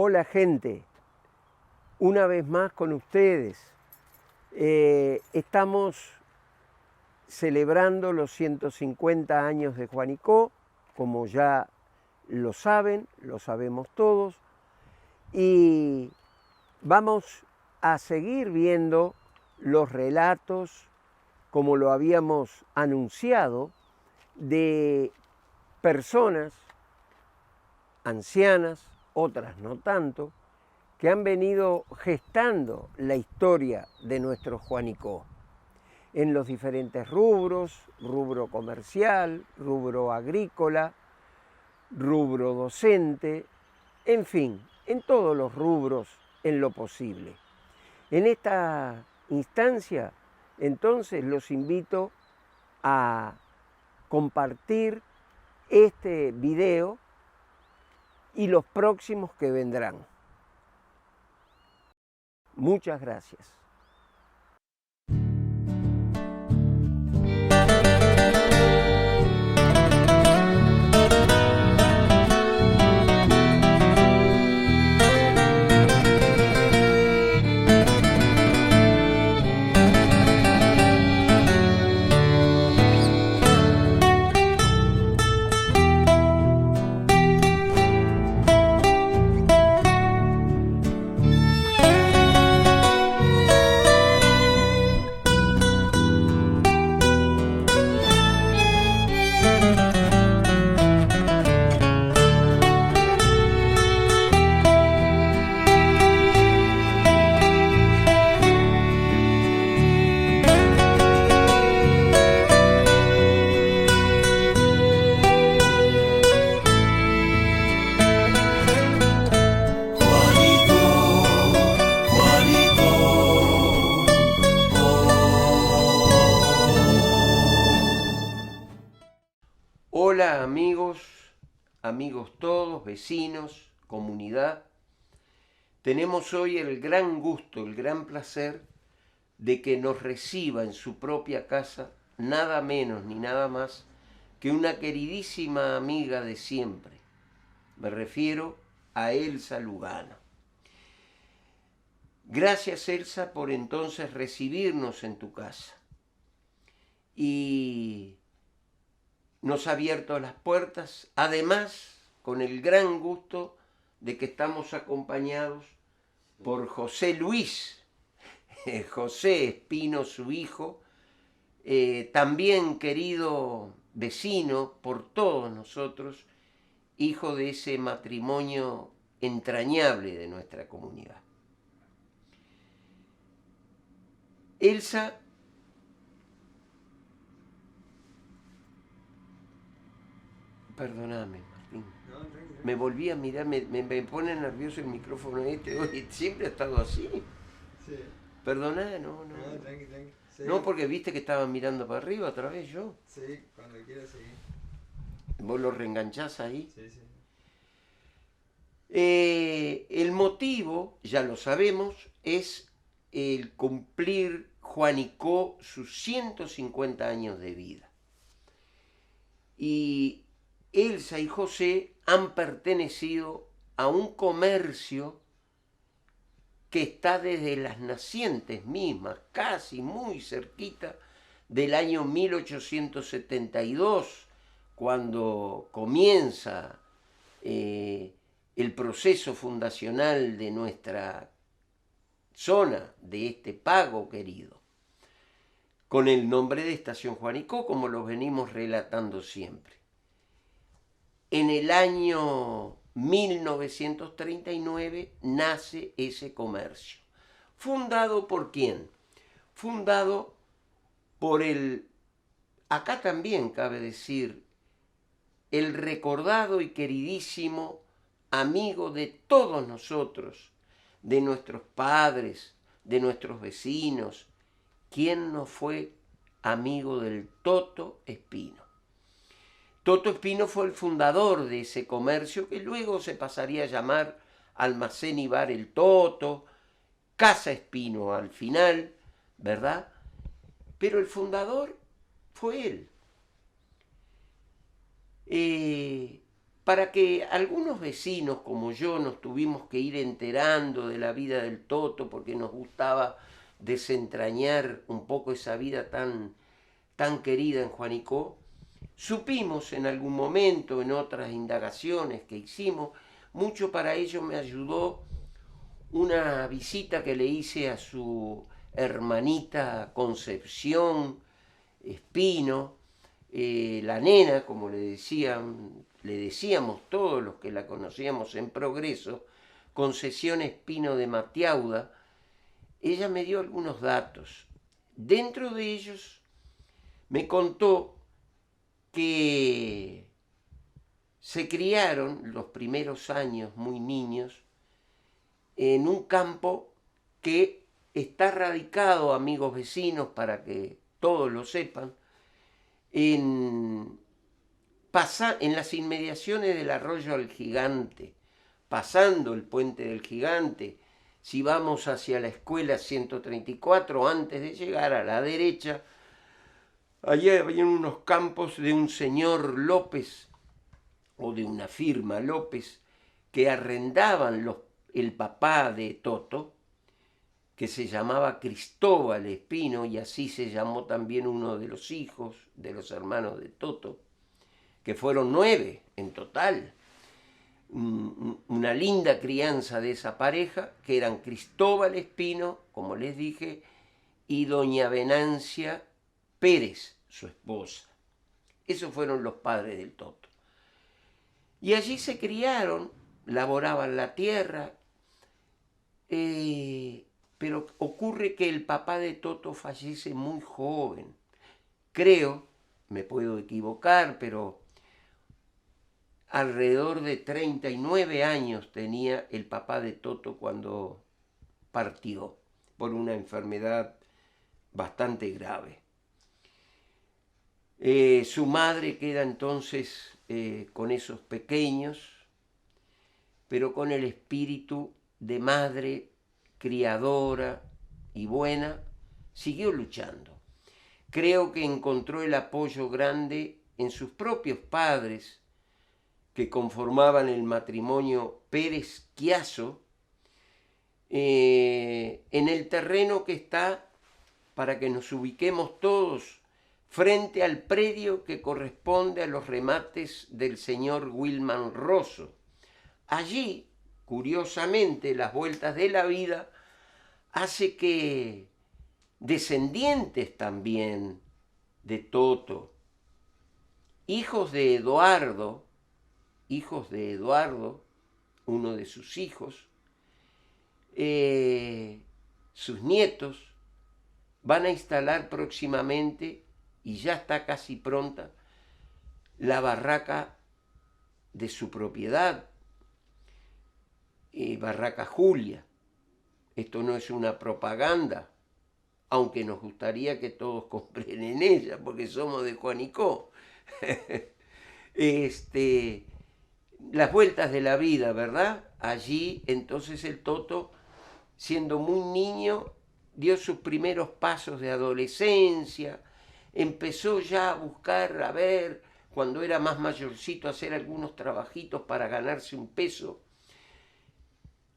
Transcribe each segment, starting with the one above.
Hola gente, una vez más con ustedes. Estamos celebrando los 150 años de Juanico, como ya lo saben, lo sabemos todos, y vamos a seguir viendo los relatos, como lo habíamos anunciado, de personas ancianas, otras no tanto, que han venido gestando la historia de nuestro Juanico en los diferentes rubros, rubro comercial, rubro agrícola, rubro docente, en fin, en todos los rubros en lo posible. En esta instancia, entonces, los invito a compartir este video y los próximos que vendrán. Muchas gracias. Hola amigos todos, vecinos, comunidad. Tenemos hoy el gran gusto, el gran placer de que nos reciba en su propia casa nada menos ni nada más que una queridísima amiga de siempre. Me refiero a Elsa Lugano. Gracias, Elsa, por entonces recibirnos en tu casa. Y nos ha abierto las puertas, además con el gran gusto de que estamos acompañados por José Luis, José Espino, su hijo, también querido vecino por todos nosotros, hijo de ese matrimonio entrañable de nuestra comunidad. Elsa Perdóname, Martín. No, me volví a mirar, me pone nervioso el micrófono este. Oye, siempre ha estado así. Sí. Perdoná, no. No, tranqui. Sí. No, porque viste que estaba mirando para arriba otra vez yo. Sí, cuando quieras seguir. ¿Vos lo reenganchás ahí? Sí. El motivo, ya lo sabemos, es el cumplir Juanico sus 150 años de vida. Y Elsa y José han pertenecido a un comercio que está desde las nacientes mismas, casi muy cerquita del año 1872, cuando comienza el proceso fundacional de nuestra zona, de este pago querido, con el nombre de Estación Juanico, como lo venimos relatando siempre. En el año 1939 nace ese comercio. ¿Fundado por quién? Fundado por acá también cabe decir, el recordado y queridísimo amigo de todos nosotros, de nuestros padres, de nuestros vecinos. ¿Quién no fue amigo del Toto Espino? Toto Espino fue el fundador de ese comercio que luego se pasaría a llamar Almacén y Bar El Toto, Casa Espino al final, ¿verdad? Pero el fundador fue él. para que algunos vecinos como yo nos tuvimos que ir enterando de la vida del Toto porque nos gustaba desentrañar un poco esa vida tan querida en Juanicó, supimos en algún momento, en otras indagaciones que hicimos, mucho para ello me ayudó una visita que le hice a su hermanita Concepción Espino, la nena, como le decíamos todos los que la conocíamos en Progreso, Concesión Espino de Matiauda. Ella me dio algunos datos. Dentro de ellos me contó que se criaron los primeros años, muy niños, en un campo que está radicado, amigos vecinos, para que todos lo sepan, en las inmediaciones del arroyo al Gigante, pasando el puente del Gigante. Si vamos hacia la escuela 134, antes de llegar a la derecha, allí había unos campos de un señor López, o de una firma López, que arrendaban el papá de Toto, que se llamaba Cristóbal Espino, y así se llamó también uno de los hijos de los hermanos de Toto, que fueron 9 en total. Una linda crianza de esa pareja, que eran Cristóbal Espino, como les dije, y doña Venancia Pérez, su esposa. Esos fueron los padres del Toto. Y allí se criaron, laboraban la tierra, pero ocurre que el papá de Toto fallece muy joven. Creo, me puedo equivocar, pero alrededor de 39 años tenía el papá de Toto cuando partió por una enfermedad bastante grave. Su madre queda entonces con esos pequeños, pero con el espíritu de madre criadora y buena, siguió luchando. Creo que encontró el apoyo grande en sus propios padres, que conformaban el matrimonio Pérez-Chiasso, en el terreno que está, para que nos ubiquemos todos, frente al predio que corresponde a los remates del señor Wilman Rosso. Allí, curiosamente, las vueltas de la vida hace que descendientes también de Toto, hijos de Eduardo, uno de sus hijos, sus nietos, van a instalar próximamente, y ya está casi pronta, la barraca de su propiedad, Barraca Julia. Esto no es una propaganda, aunque nos gustaría que todos compren en ella, porque somos de Juanicó. Las vueltas de la vida, ¿verdad? Allí entonces el Toto, siendo muy niño, dio sus primeros pasos de adolescencia, empezó ya a buscar, a ver, cuando era más mayorcito, a hacer algunos trabajitos para ganarse un peso.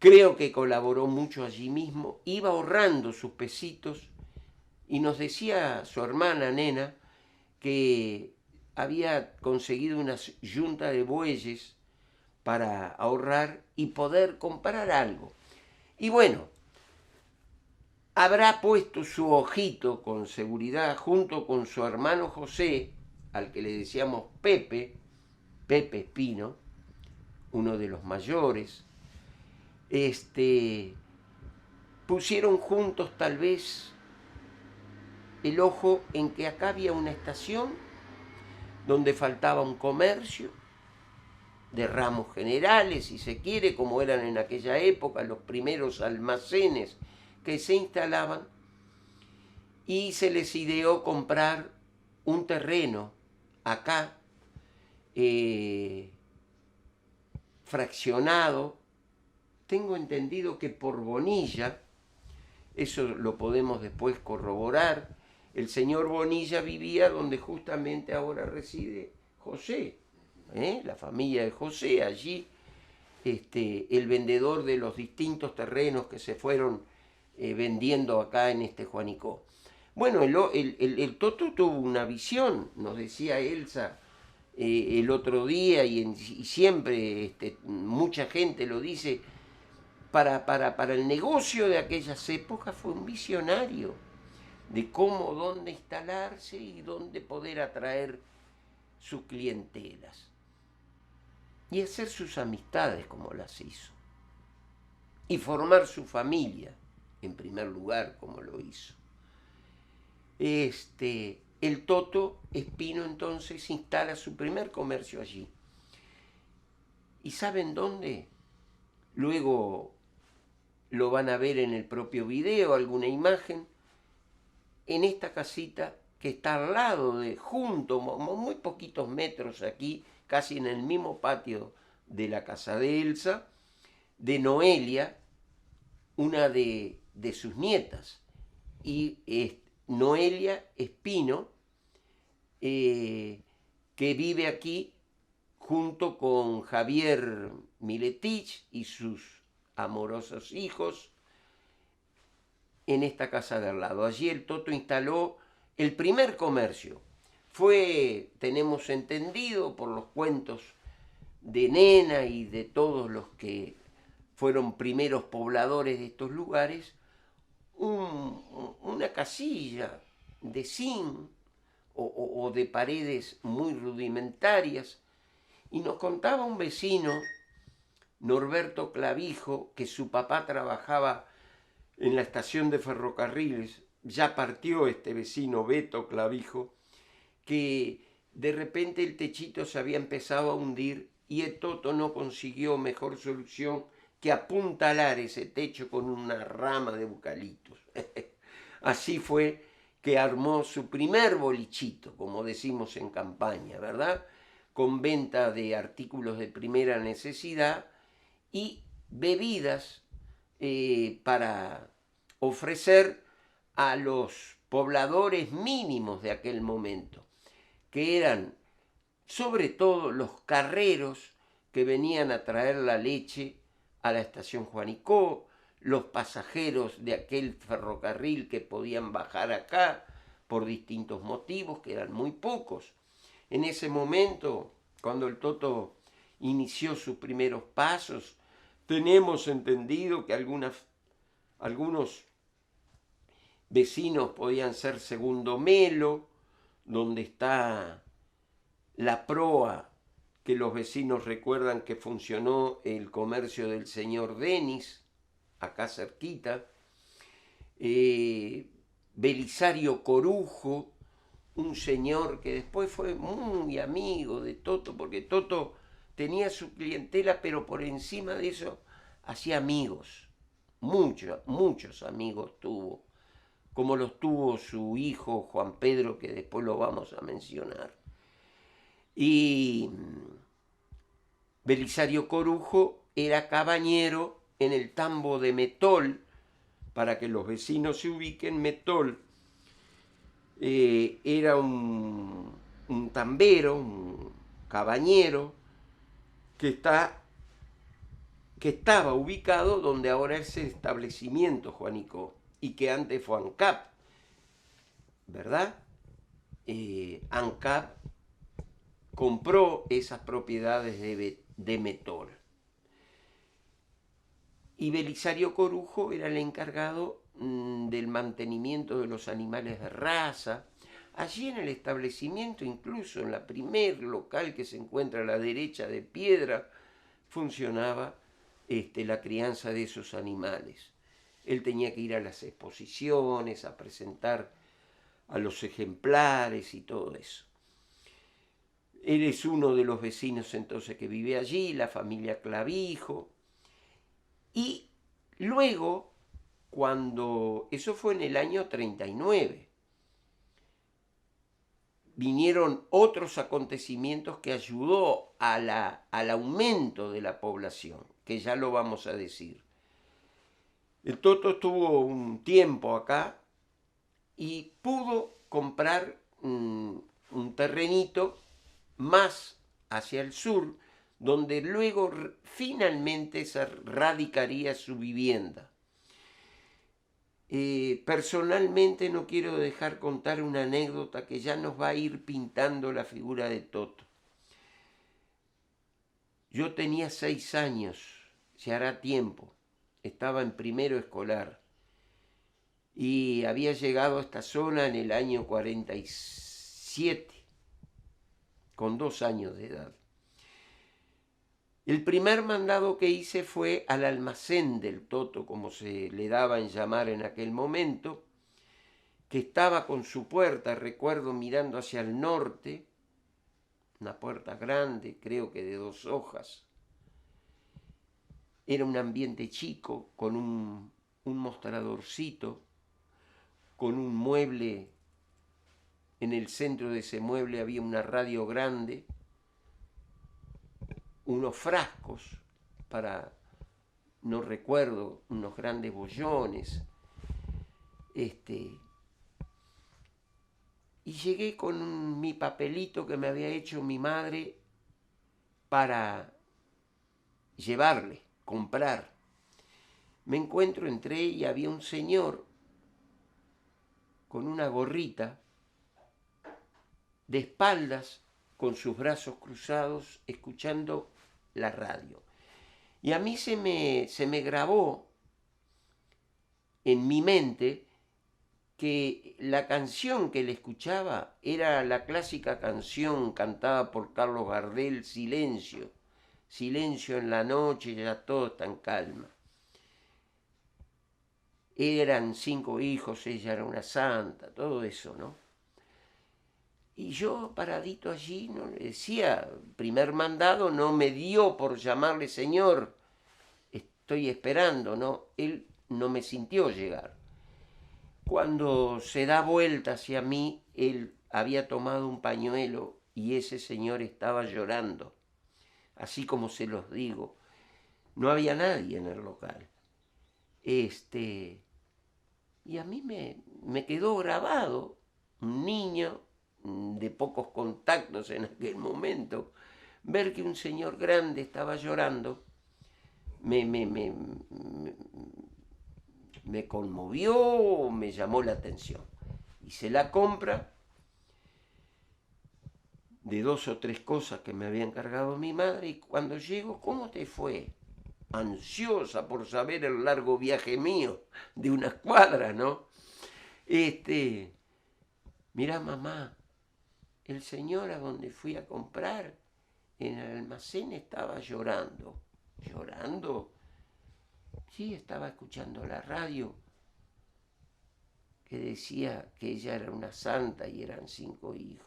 Creo que colaboró mucho allí mismo, iba ahorrando sus pesitos, y nos decía su hermana Nena que había conseguido una yunta de bueyes para ahorrar y poder comprar algo. Y bueno, habrá puesto su ojito con seguridad junto con su hermano José, al que le decíamos Pepe Espino, uno de los mayores. Pusieron juntos tal vez el ojo en que acá había una estación donde faltaba un comercio de ramos generales, si se quiere, como eran en aquella época los primeros almacenes que se instalaban, y se les ideó comprar un terreno acá, fraccionado, tengo entendido que por Bonilla, eso lo podemos después corroborar. El señor Bonilla vivía donde justamente ahora reside José, la familia de José, allí el vendedor de los distintos terrenos que se fueron vendiendo acá en Juanicó. Bueno, el Toto tuvo una visión, nos decía Elsa el otro día, y siempre mucha gente lo dice, para el negocio de aquellas épocas fue un visionario de cómo, dónde instalarse y dónde poder atraer sus clientelas y hacer sus amistades como las hizo y formar su familia en primer lugar como lo hizo. El Toto Espino entonces instala su primer comercio allí. ¿Y saben dónde? Luego lo van a ver en el propio video, alguna imagen, en esta casita que está al lado junto, muy poquitos metros aquí, casi en el mismo patio de la casa de Elsa, de Noelia, una de sus nietas, y Noelia Espino, que vive aquí junto con Javier Miletich y sus amorosos hijos en esta casa de al lado. Allí el Toto instaló el primer comercio. Tenemos entendido por los cuentos de Nena y de todos los que fueron primeros pobladores de estos lugares, una casilla de zinc o de paredes muy rudimentarias. Y nos contaba un vecino, Norberto Clavijo, que su papá trabajaba en la estación de ferrocarriles. Ya partió este vecino, Beto Clavijo, que de repente el techito se había empezado a hundir y el Toto no consiguió mejor solución que apuntalar ese techo con una rama de eucaliptos. Así fue que armó su primer bolichito, como decimos en campaña, ¿verdad? Con venta de artículos de primera necesidad y bebidas para ofrecer a los pobladores mínimos de aquel momento, que eran sobre todo los carreros que venían a traer la leche a la estación Juanicó, los pasajeros de aquel ferrocarril que podían bajar acá por distintos motivos, que eran muy pocos. En ese momento, cuando el Toto inició sus primeros pasos, tenemos entendido que algunos vecinos podían ser Segundo Melo, donde está la proa, que los vecinos recuerdan que funcionó el comercio del señor Denis, acá cerquita, Belisario Corujo, un señor que después fue muy amigo de Toto, porque Toto tenía su clientela, pero por encima de eso hacía amigos, muchos amigos tuvo, como los tuvo su hijo Juan Pedro, que después lo vamos a mencionar. Y Belisario Corujo era cabañero en el tambo de Metol. Para que los vecinos se ubiquen, Metol era un tambero, un cabañero, que estaba ubicado donde ahora es el establecimiento Juanicó y que antes fue ANCAP, ¿verdad? ANCAP compró esas propiedades de Metol. Y Belisario Corujo era el encargado del mantenimiento de los animales de raza. Allí en el establecimiento, incluso en la primer local que se encuentra a la derecha de piedra, funcionaba la crianza de esos animales. Él tenía que ir a las exposiciones, a presentar a los ejemplares y todo eso. Él es uno de los vecinos entonces que vive allí, la familia Clavijo. Y luego, eso fue en el año 39, vinieron otros acontecimientos que ayudó al aumento de la población, que ya lo vamos a decir. El Toto estuvo un tiempo acá y pudo comprar un terrenito más hacia el sur, donde luego finalmente se radicaría su vivienda. Personalmente no quiero dejar contar una anécdota que ya nos va a ir pintando la figura de Toto. Yo tenía 6 años, se hará tiempo, estaba en primero escolar y había llegado a esta zona en el año 47, con 2 años de edad. El primer mandado que hice fue al almacén del Toto, como se le daba en llamar en aquel momento, que estaba con su puerta, recuerdo, mirando hacia el norte, una puerta grande, creo que de 2 hojas. Era un ambiente chico, con un mostradorcito, con un mueble. En el centro de ese mueble había una radio grande, unos frascos para, no recuerdo, unos grandes bollones. Y llegué con mi papelito que me había hecho mi madre para llevarle, comprar. Me encuentro, entré y había un señor con una gorrita, de espaldas, con sus brazos cruzados, escuchando la radio. Y a mí se me grabó en mi mente que la canción que él escuchaba era la clásica canción cantada por Carlos Gardel, Silencio. Silencio en la noche, ya todo está en calma. Eran 5 hijos, ella era una santa, todo eso, ¿no? Y yo paradito allí, no le decía, primer mandado no me dio por llamarle señor, estoy esperando, ¿no? Él no me sintió llegar. Cuando se da vuelta hacia mí, él había tomado un pañuelo y ese señor estaba llorando, así como se los digo. No había nadie en el local. Y a mí me quedó grabado, un niño de pocos contactos en aquel momento, ver que un señor grande estaba llorando, me conmovió, me llamó la atención. Hice la compra de 2 o 3 cosas que me había encargado mi madre y cuando llego, ¿cómo te fue? Ansiosa por saber el largo viaje mío de unas cuadras, ¿no? Mirá, mamá, el señor a donde fui a comprar en el almacén estaba llorando. ¿Llorando? Sí, estaba escuchando la radio que decía que ella era una santa y eran 5 hijos.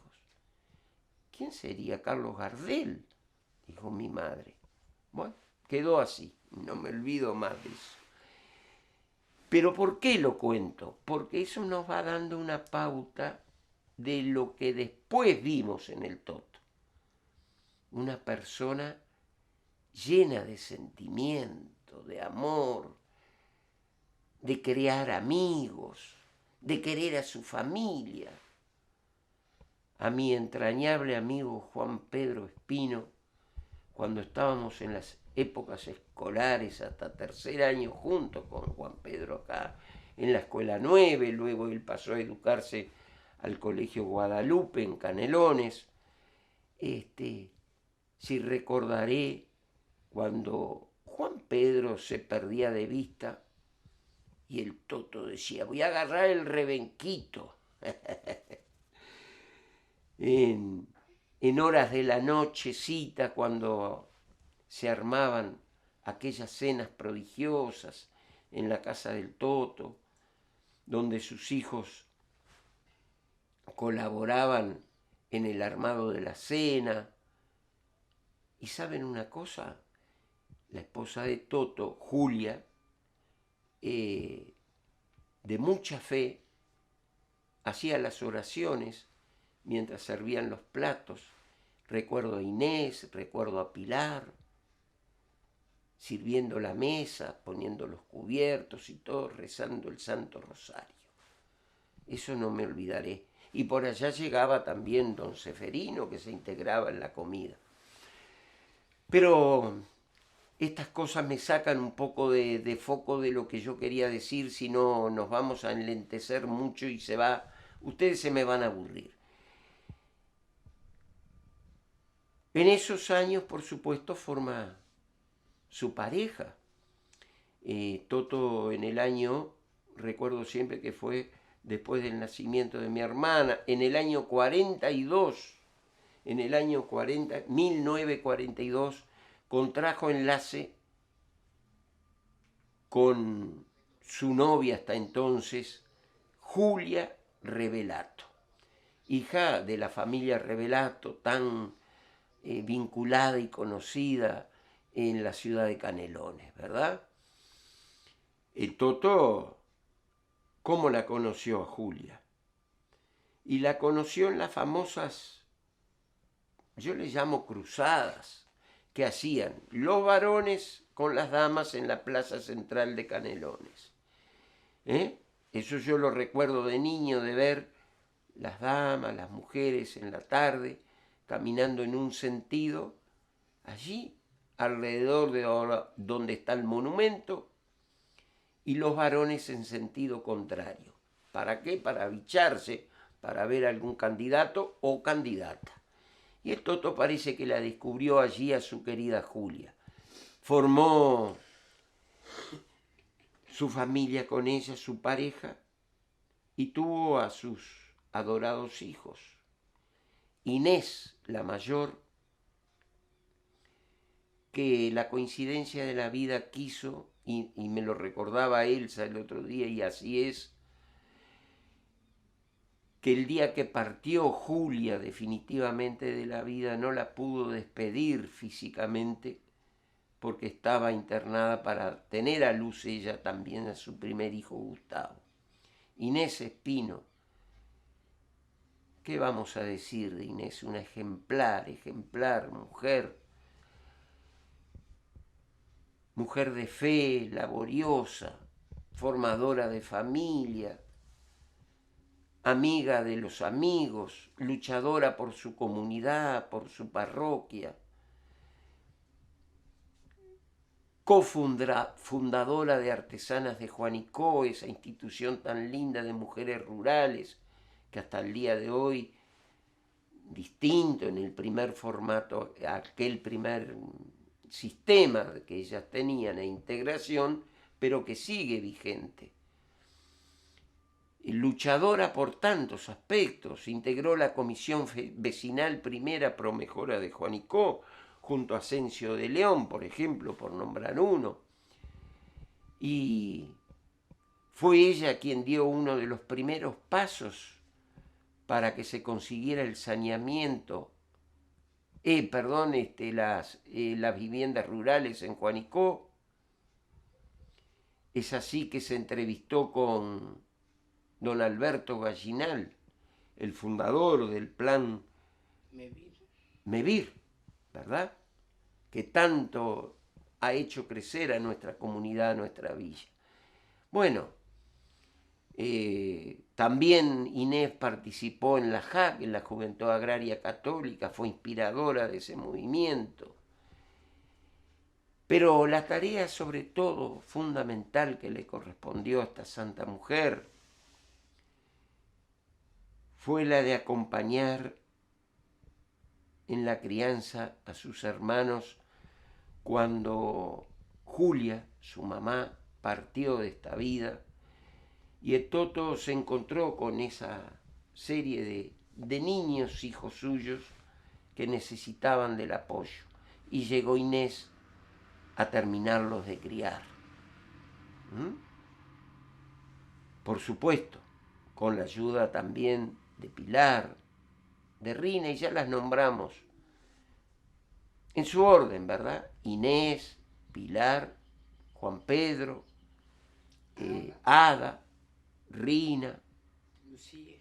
¿Quién sería Carlos Gardel? Dijo mi madre. Bueno, quedó así, no me olvido más de eso. Pero ¿por qué lo cuento? Porque eso nos va dando una pauta de lo que después vimos en el Toto. Una persona llena de sentimiento, de amor, de crear amigos, de querer a su familia. A mi entrañable amigo Juan Pedro Espino, cuando estábamos en las épocas escolares hasta tercer año juntos con Juan Pedro acá en la Escuela 9, luego él pasó a educarse al Colegio Guadalupe en Canelones. Si recordaré cuando Juan Pedro se perdía de vista y el Toto decía, voy a agarrar el rebenquito. en horas de la nochecita, cuando se armaban aquellas cenas prodigiosas en la casa del Toto, donde sus hijos colaboraban en el armado de la cena. Y ¿saben una cosa? La esposa de Toto, Julia, de mucha fe, hacía las oraciones mientras servían los platos. Recuerdo a Inés, recuerdo a Pilar, sirviendo la mesa, poniendo los cubiertos y todo, rezando el Santo Rosario. Eso no me olvidaré. Y por allá llegaba también don Seferino, que se integraba en la comida. Pero estas cosas me sacan un poco de foco de lo que yo quería decir, si no nos vamos a enlentecer mucho y ustedes se me van a aburrir. En esos años, por supuesto, forma su pareja. Toto en el año, recuerdo siempre que fue después del nacimiento de mi hermana, en el año 42, en el año 1942, contrajo enlace con su novia hasta entonces, Julia Revelato, hija de la familia Revelato, tan vinculada y conocida en la ciudad de Canelones, ¿verdad? El Toto, ¿cómo la conoció a Julia? Y la conoció en las famosas, yo les llamo cruzadas, que hacían los varones con las damas en la plaza central de Canelones. Eso yo lo recuerdo de niño, de ver las damas, las mujeres en la tarde, caminando en un sentido, allí, alrededor de ahora, donde está el monumento, y los varones en sentido contrario. ¿Para qué? Para avicharse, para ver algún candidato o candidata. Y el Toto parece que la descubrió allí a su querida Julia. Formó su familia con ella, su pareja, y tuvo a sus adorados hijos. Inés, la mayor, que la coincidencia de la vida quiso, y me lo recordaba Elsa el otro día, y así es, que el día que partió Julia definitivamente de la vida no la pudo despedir físicamente porque estaba internada para tener a luz ella también a su primer hijo Gustavo. Inés Espino, ¿qué vamos a decir de Inés? Una ejemplar mujer, mujer de fe, laboriosa, formadora de familia, amiga de los amigos, luchadora por su comunidad, por su parroquia, cofundadora de Artesanas de Juanicó, esa institución tan linda de mujeres rurales, que hasta el día de hoy, distinto en el primer formato, aquel primer sistema que ellas tenían e integración, pero que sigue vigente. Luchadora por tantos aspectos, integró la comisión vecinal primera pro mejora de Juanicó, junto a Asensio de León, por ejemplo, por nombrar uno. Y fue ella quien dio uno de los primeros pasos para que se consiguiera el saneamiento, las viviendas rurales en Juanicó. Es así que se entrevistó con don Alberto Gallinal, el fundador del plan MEVIR, ¿verdad? Que tanto ha hecho crecer a nuestra comunidad, a nuestra villa. Bueno, también Inés participó en la JAC, en la Juventud Agraria Católica, fue inspiradora de ese movimiento. Pero la tarea, sobre todo, fundamental que le correspondió a esta santa mujer fue la de acompañar en la crianza a sus hermanos cuando Julia, su mamá, partió de esta vida y el Toto se encontró con esa serie de niños, hijos suyos, que necesitaban del apoyo. Y llegó Inés a terminarlos de criar. Por supuesto, con la ayuda también de Pilar, de Rina, y ya las nombramos en su orden, ¿verdad? Inés, Pilar, Juan Pedro, Ada, Rina, Lucía.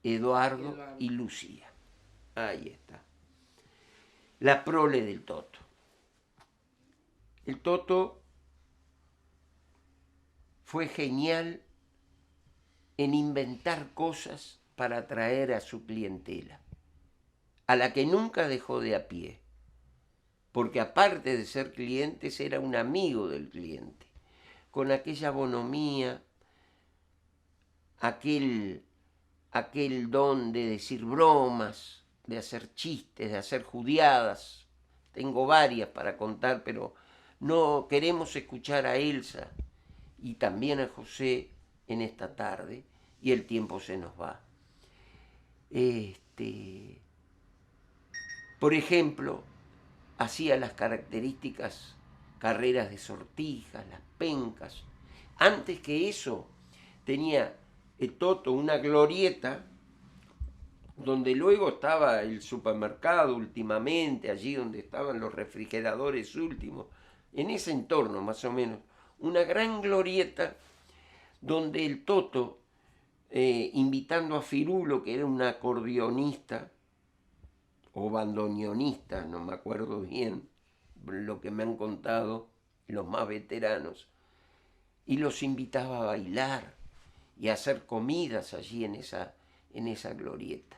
Eduardo y Lucía. Ahí está. La prole del Toto. El Toto fue genial en inventar cosas para atraer a su clientela, a la que nunca dejó de a pie. porque aparte de ser clientes era un amigo del cliente, con aquella bonomía, aquel don de decir bromas, de hacer chistes, de hacer judiadas. Tengo varias para contar, pero no queremos escuchar a Elsa y también a José en esta tarde, y el tiempo se nos va. Por ejemplo, hacía las características carreras de sortijas, las pencas. Antes que eso, tenía el Toto una glorieta donde luego estaba el supermercado últimamente, allí donde estaban los refrigeradores últimos, en ese entorno más o menos, una gran glorieta donde el Toto, invitando a Firulo, que era un acordeonista o bandoneonista, no me acuerdo bien, lo que me han contado los más veteranos, y los invitaba a bailar y a hacer comidas allí en esa glorieta.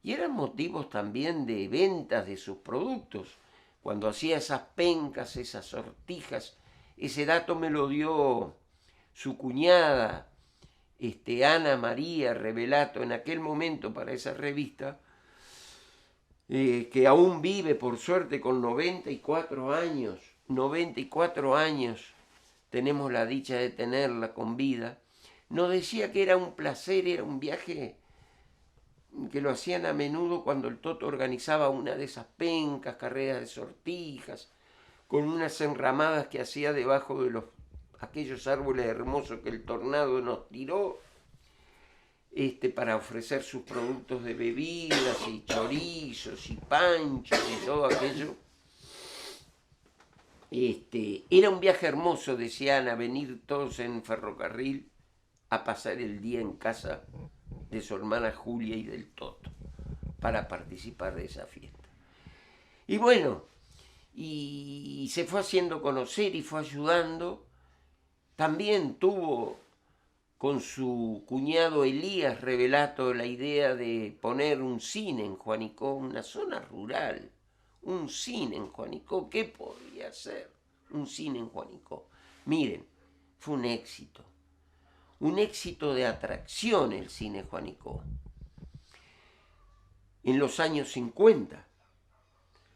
Y eran motivos también de ventas de sus productos. Cuando hacía esas pencas, esas sortijas, ese dato me lo dio su cuñada, Ana María Revelato, en aquel momento para esa revista, que aún vive por suerte con 94 años. 94 años tenemos la dicha de tenerla con vida. Nos decía que era un placer, era un viaje que lo hacían a menudo cuando el Toto organizaba una de esas pencas, carreras de sortijas, con unas enramadas que hacía debajo de aquellos árboles hermosos que el tornado nos tiró, para ofrecer sus productos de bebidas y chorizos y panchos y todo aquello. Era un viaje hermoso, decía Ana, venir todos en ferrocarril a pasar el día en casa de su hermana Julia y del Toto para participar de esa fiesta. Y bueno, y se fue haciendo conocer y fue ayudando. También tuvo con su cuñado Elías Revelato la idea de poner un cine en Juanicó, una zona rural. Un cine en Juanicó, ¿qué podría ser un cine en Juanicó? Miren, fue un éxito de atracción el cine Juanicó. En los años 50,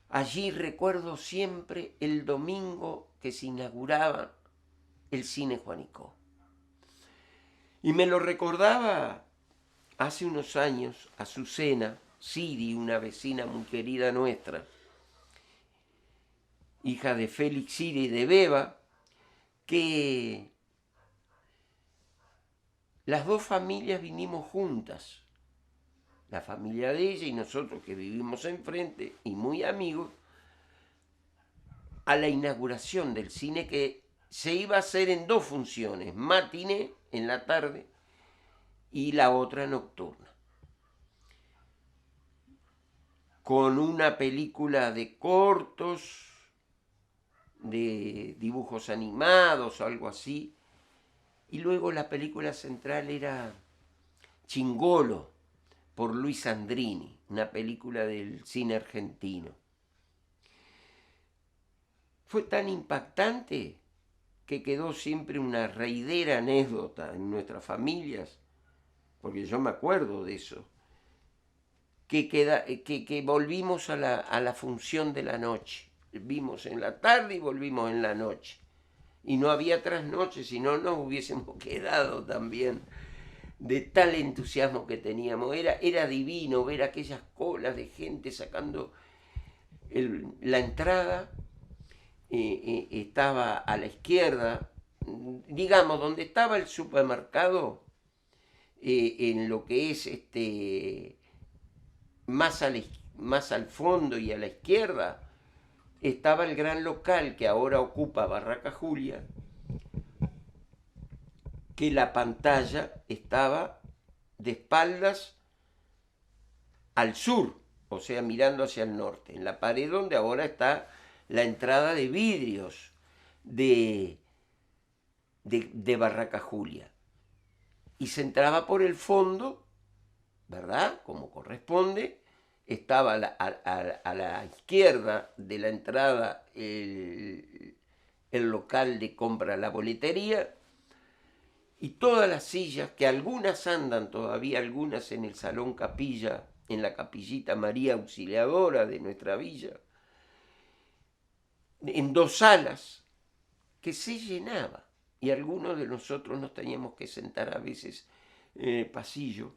allí recuerdo siempre el domingo que se inauguraba el cine Juanicó. Y me lo recordaba hace unos años Azucena Siri, una vecina muy querida nuestra, hija de Félix Siri y de Beba, que las dos familias vinimos juntas, la familia de ella y nosotros que vivimos enfrente y muy amigos, a la inauguración del cine que se iba a hacer en dos funciones, matiné en la tarde y la otra nocturna, con una película de cortos, de dibujos animados o algo así, y luego la película central era Chingolo, por Luis Sandrini, una película del cine argentino. Fue tan impactante que quedó siempre una reidera anécdota en nuestras familias, porque yo me acuerdo de eso, que volvimos a la función de la noche. Vimos en la tarde y volvimos en la noche. Y no había trasnoche, si no nos hubiésemos quedado también de tal entusiasmo que teníamos. Era divino ver aquellas colas de gente sacando la entrada. Estaba a la izquierda, digamos, donde estaba el supermercado, en lo que es más al fondo y a la izquierda, estaba el gran local que ahora ocupa Barraca Julia, que la pantalla estaba de espaldas al sur, o sea, mirando hacia el norte, en la pared donde ahora está la entrada de vidrios de Barraca Julia. Y se entraba por el fondo, ¿verdad? Como corresponde, estaba a la izquierda de la entrada el local de compra, la boletería, y todas las sillas, que algunas andan todavía, algunas en el Salón Capilla, en la capillita María Auxiliadora de nuestra villa, en dos salas, que se llenaba. Y algunos de nosotros nos teníamos que sentar a veces en el pasillo.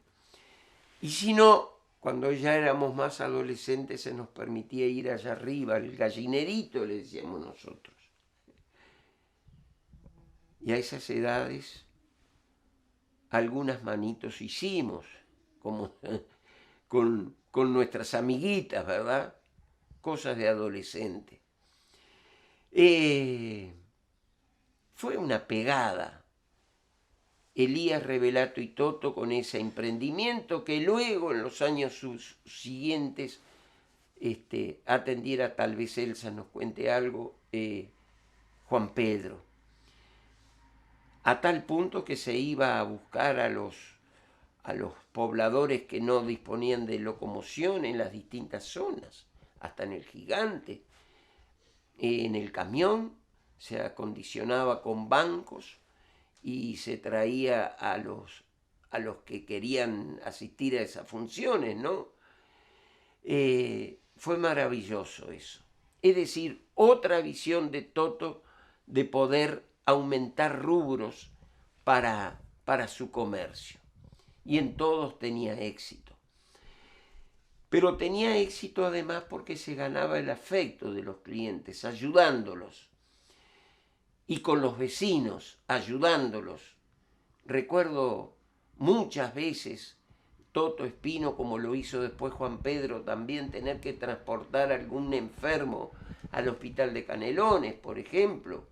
Y si no, cuando ya éramos más adolescentes se nos permitía ir allá arriba, al gallinerito, le decíamos nosotros. Y a esas edades algunas manitos hicimos, como con nuestras amiguitas, ¿verdad? Cosas de adolescente. Fue una pegada Elías Revelato y Toto con ese emprendimiento que luego en los años siguientes atendiera, tal vez Elsa nos cuente algo, Juan Pedro. A tal punto que se iba a buscar a los pobladores que no disponían de locomoción en las distintas zonas, hasta en el Gigante. En el camión se acondicionaba con bancos y se traía a los que querían asistir a esas funciones, ¿no? Fue maravilloso eso. Es decir, otra visión de Toto de poder aumentar rubros para su comercio. Y en todos tenía éxito. Pero tenía éxito además porque se ganaba el afecto de los clientes, ayudándolos. Y con los vecinos, ayudándolos. Recuerdo muchas veces Toto Espino, como lo hizo después Juan Pedro, también tener que transportar a algún enfermo al hospital de Canelones, por ejemplo,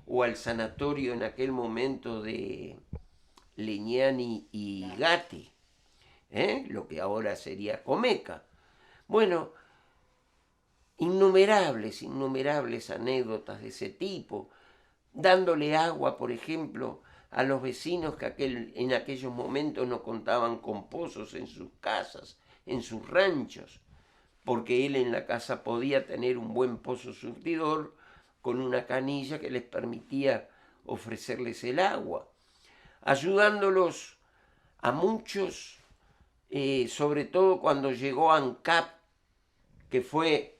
o al sanatorio en aquel momento de Leñani y Gatti, lo que ahora sería Comeca. Bueno, innumerables anécdotas de ese tipo, dándole agua, por ejemplo, a los vecinos que en aquellos momentos no contaban con pozos en sus casas, en sus ranchos, porque él en la casa podía tener un buen pozo surtidor con una canilla que les permitía ofrecerles el agua, ayudándolos a muchos, sobre todo cuando llegó ANCAP, que fue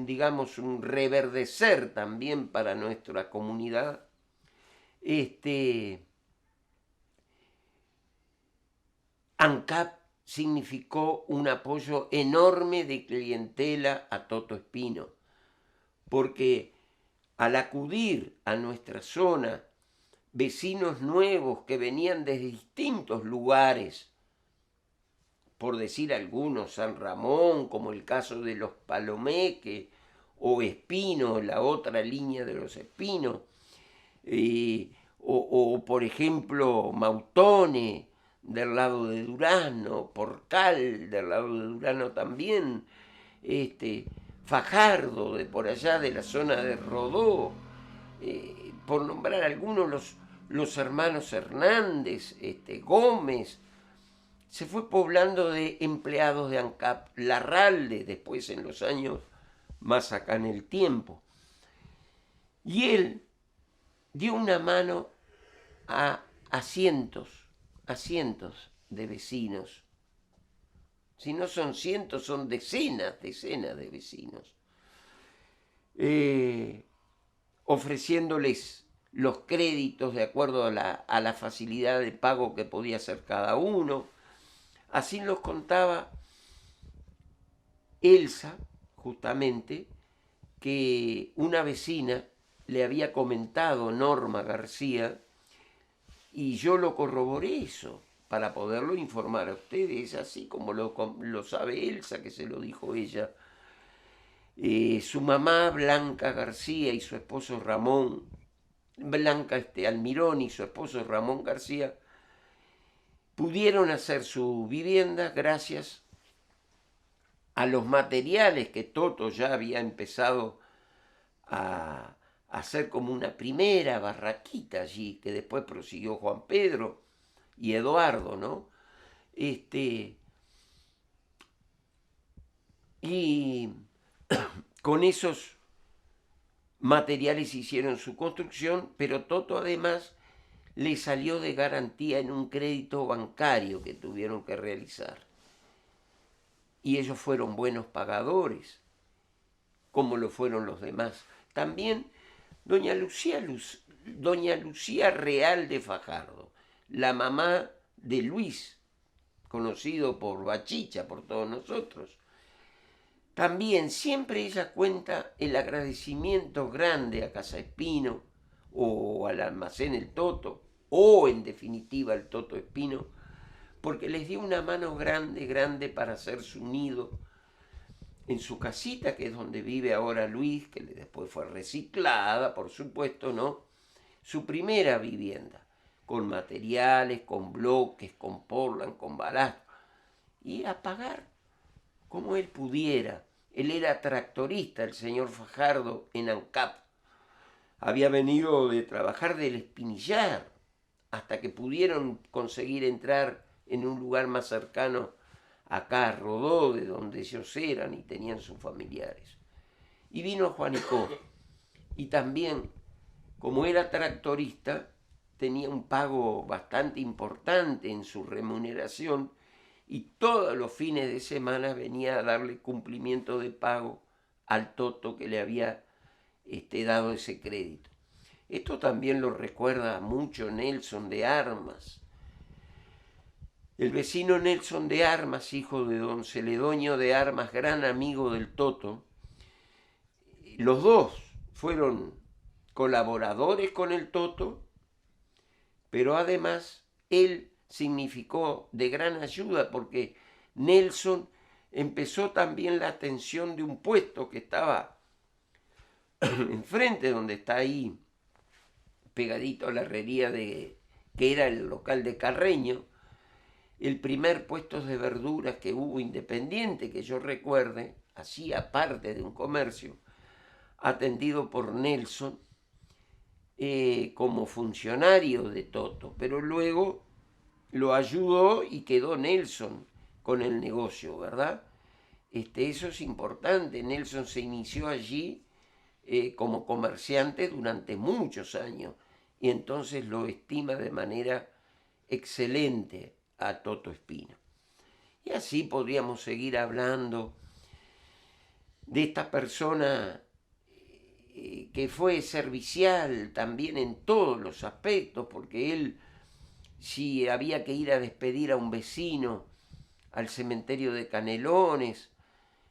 digamos, un reverdecer también para nuestra comunidad. ANCAP significó un apoyo enorme de clientela a Toto Espino, porque al acudir a nuestra zona vecinos nuevos que venían de distintos lugares, por decir algunos, San Ramón, como el caso de los Palomeque, o Espino, la otra línea de los Espinos, o por ejemplo Mautone, del lado de Durazno, Porcal, del lado de Durazno también, Fajardo, de por allá de la zona de Rodó, por nombrar algunos, los hermanos Hernández, Gómez. Se fue poblando de empleados de ANCAP, Larralde, después en los años más acá en el tiempo. Y él dio una mano a cientos de vecinos. Si no son cientos, son decenas de vecinos. Ofreciéndoles los créditos de acuerdo a la facilidad de pago que podía hacer cada uno. Así nos contaba Elsa, justamente, que una vecina le había comentado, Norma García, y yo lo corroboré eso, para poderlo informar a ustedes, así como lo sabe Elsa, que se lo dijo ella. Su mamá, Blanca García, y su esposo Ramón, Blanca Almirón y su esposo Ramón García, pudieron hacer su vivienda gracias a los materiales que Toto ya había empezado a hacer como una primera barraquita allí, que después prosiguió Juan Pedro y Eduardo, ¿no? Y con esos materiales hicieron su construcción, pero Toto además le salió de garantía en un crédito bancario que tuvieron que realizar. Y ellos fueron buenos pagadores, como lo fueron los demás. También doña Lucía Real de Fajardo, la mamá de Luis, conocido por Bachicha, por todos nosotros. También siempre ella cuenta el agradecimiento grande a Casa Espino o al almacén El Toto, o en definitiva al Toto Espino, porque les dio una mano grande, grande para hacer su nido en su casita, que es donde vive ahora Luis, que después fue reciclada, por supuesto, ¿no? Su primera vivienda, con materiales, con bloques, con portland, con balasto, y a pagar como él pudiera. Él era tractorista, el señor Fajardo, en ANCAP. Había venido de trabajar del Espinillar, hasta que pudieron conseguir entrar en un lugar más cercano acá a Rodó, de donde ellos eran y tenían sus familiares. Y vino Juanico, y también, como era tractorista, tenía un pago bastante importante en su remuneración, y todos los fines de semana venía a darle cumplimiento de pago al Toto que le había dado ese crédito. Esto también lo recuerda mucho Nelson de Armas. El vecino Nelson de Armas, hijo de don Celedonio de Armas, gran amigo del Toto, los dos fueron colaboradores con el Toto, pero además él significó de gran ayuda porque Nelson empezó también la atención de un puesto que estaba enfrente, donde está ahí pegadito a la herrería que era el local de Carreño, el primer puesto de verduras que hubo independiente, que yo recuerde, así aparte de un comercio, atendido por Nelson como funcionario de Toto, pero luego lo ayudó y quedó Nelson con el negocio, ¿verdad? Eso es importante. Nelson se inició allí como comerciante durante muchos años y entonces lo estima de manera excelente a Toto Espino. Y así podríamos seguir hablando de esta persona que fue servicial también en todos los aspectos, porque él, si había que ir a despedir a un vecino al cementerio de Canelones,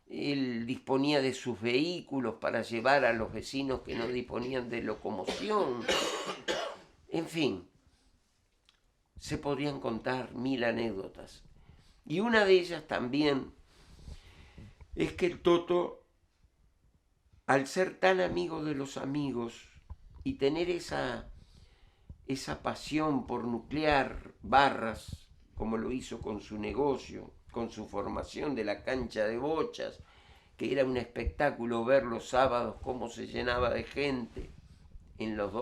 él disponía de sus vehículos para llevar a los vecinos que no disponían de locomoción. En fin, se podrían contar 1000 anécdotas. Y una de ellas también es que el Toto, al ser tan amigo de los amigos y tener esa pasión por nuclear barras, como lo hizo con su negocio, con su formación de la cancha de bochas, que era un espectáculo ver los sábados cómo se llenaba de gente en las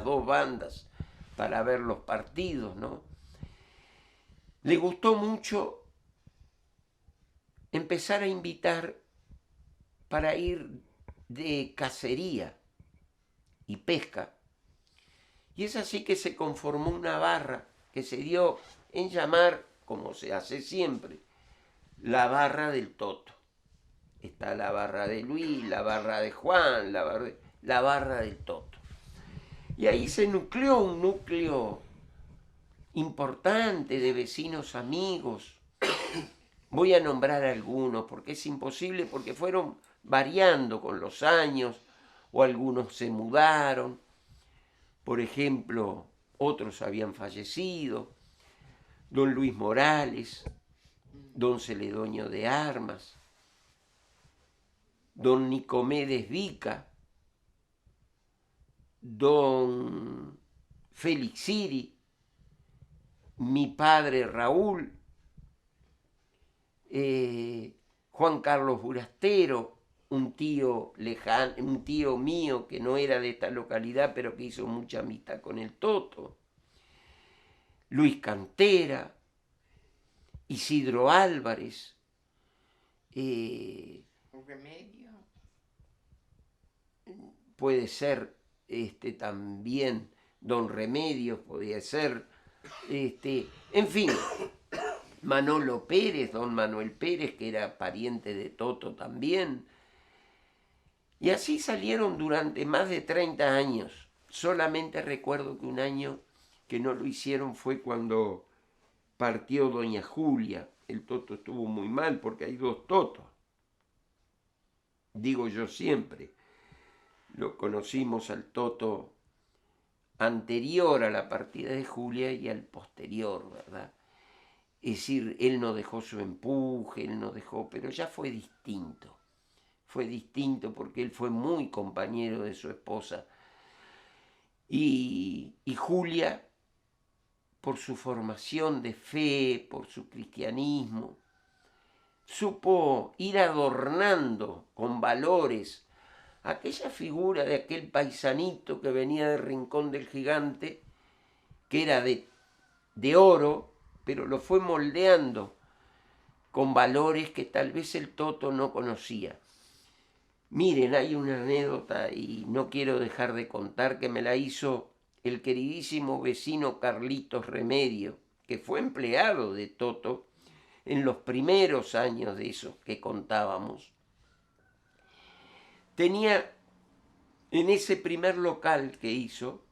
dos bandas para ver los partidos, ¿no? Le gustó mucho empezar a invitar para ir de cacería y pesca. Y es así que se conformó una barra que se dio en llamar, como se hace siempre, la barra del Toto. Está la barra de Luis, la barra de Juan, la barra del Toto. Y ahí se nucleó un núcleo importante de vecinos amigos. Voy a nombrar algunos porque es imposible, porque fueron variando con los años, o algunos se mudaron. Por ejemplo, otros habían fallecido. Don Luis Morales, don Celedonio de Armas, don Nicomedes Vica, don Félix Siri, mi padre Raúl, Juan Carlos Burastero, un tío lejano, un tío mío que no era de esta localidad, pero que hizo mucha amistad con el Toto, Luis Cantera, Isidro Álvarez, Don Remedio. Puede ser también Don Remedios, podía ser, en fin, Manolo Pérez, Don Manuel Pérez, que era pariente de Toto también. Y así salieron durante más de 30 años. Solamente recuerdo que un año que no lo hicieron fue cuando partió Doña Julia. El Toto estuvo muy mal porque hay dos Totos. Digo yo siempre, lo conocimos al Toto anterior a la partida de Julia y al posterior, ¿verdad? Es decir, él no dejó su empuje, él no dejó, pero ya fue distinto. Fue distinto porque él fue muy compañero de su esposa. Y Julia, por su formación de fe, por su cristianismo, supo ir adornando con valores aquella figura de aquel paisanito que venía del Rincón del Gigante, que era de oro, pero lo fue moldeando con valores que tal vez el Toto no conocía. Miren, hay una anécdota y no quiero dejar de contar que me la hizo el queridísimo vecino Carlitos Remedio, que fue empleado de Toto en los primeros años de esos que contábamos. Tenía en ese primer local que hizo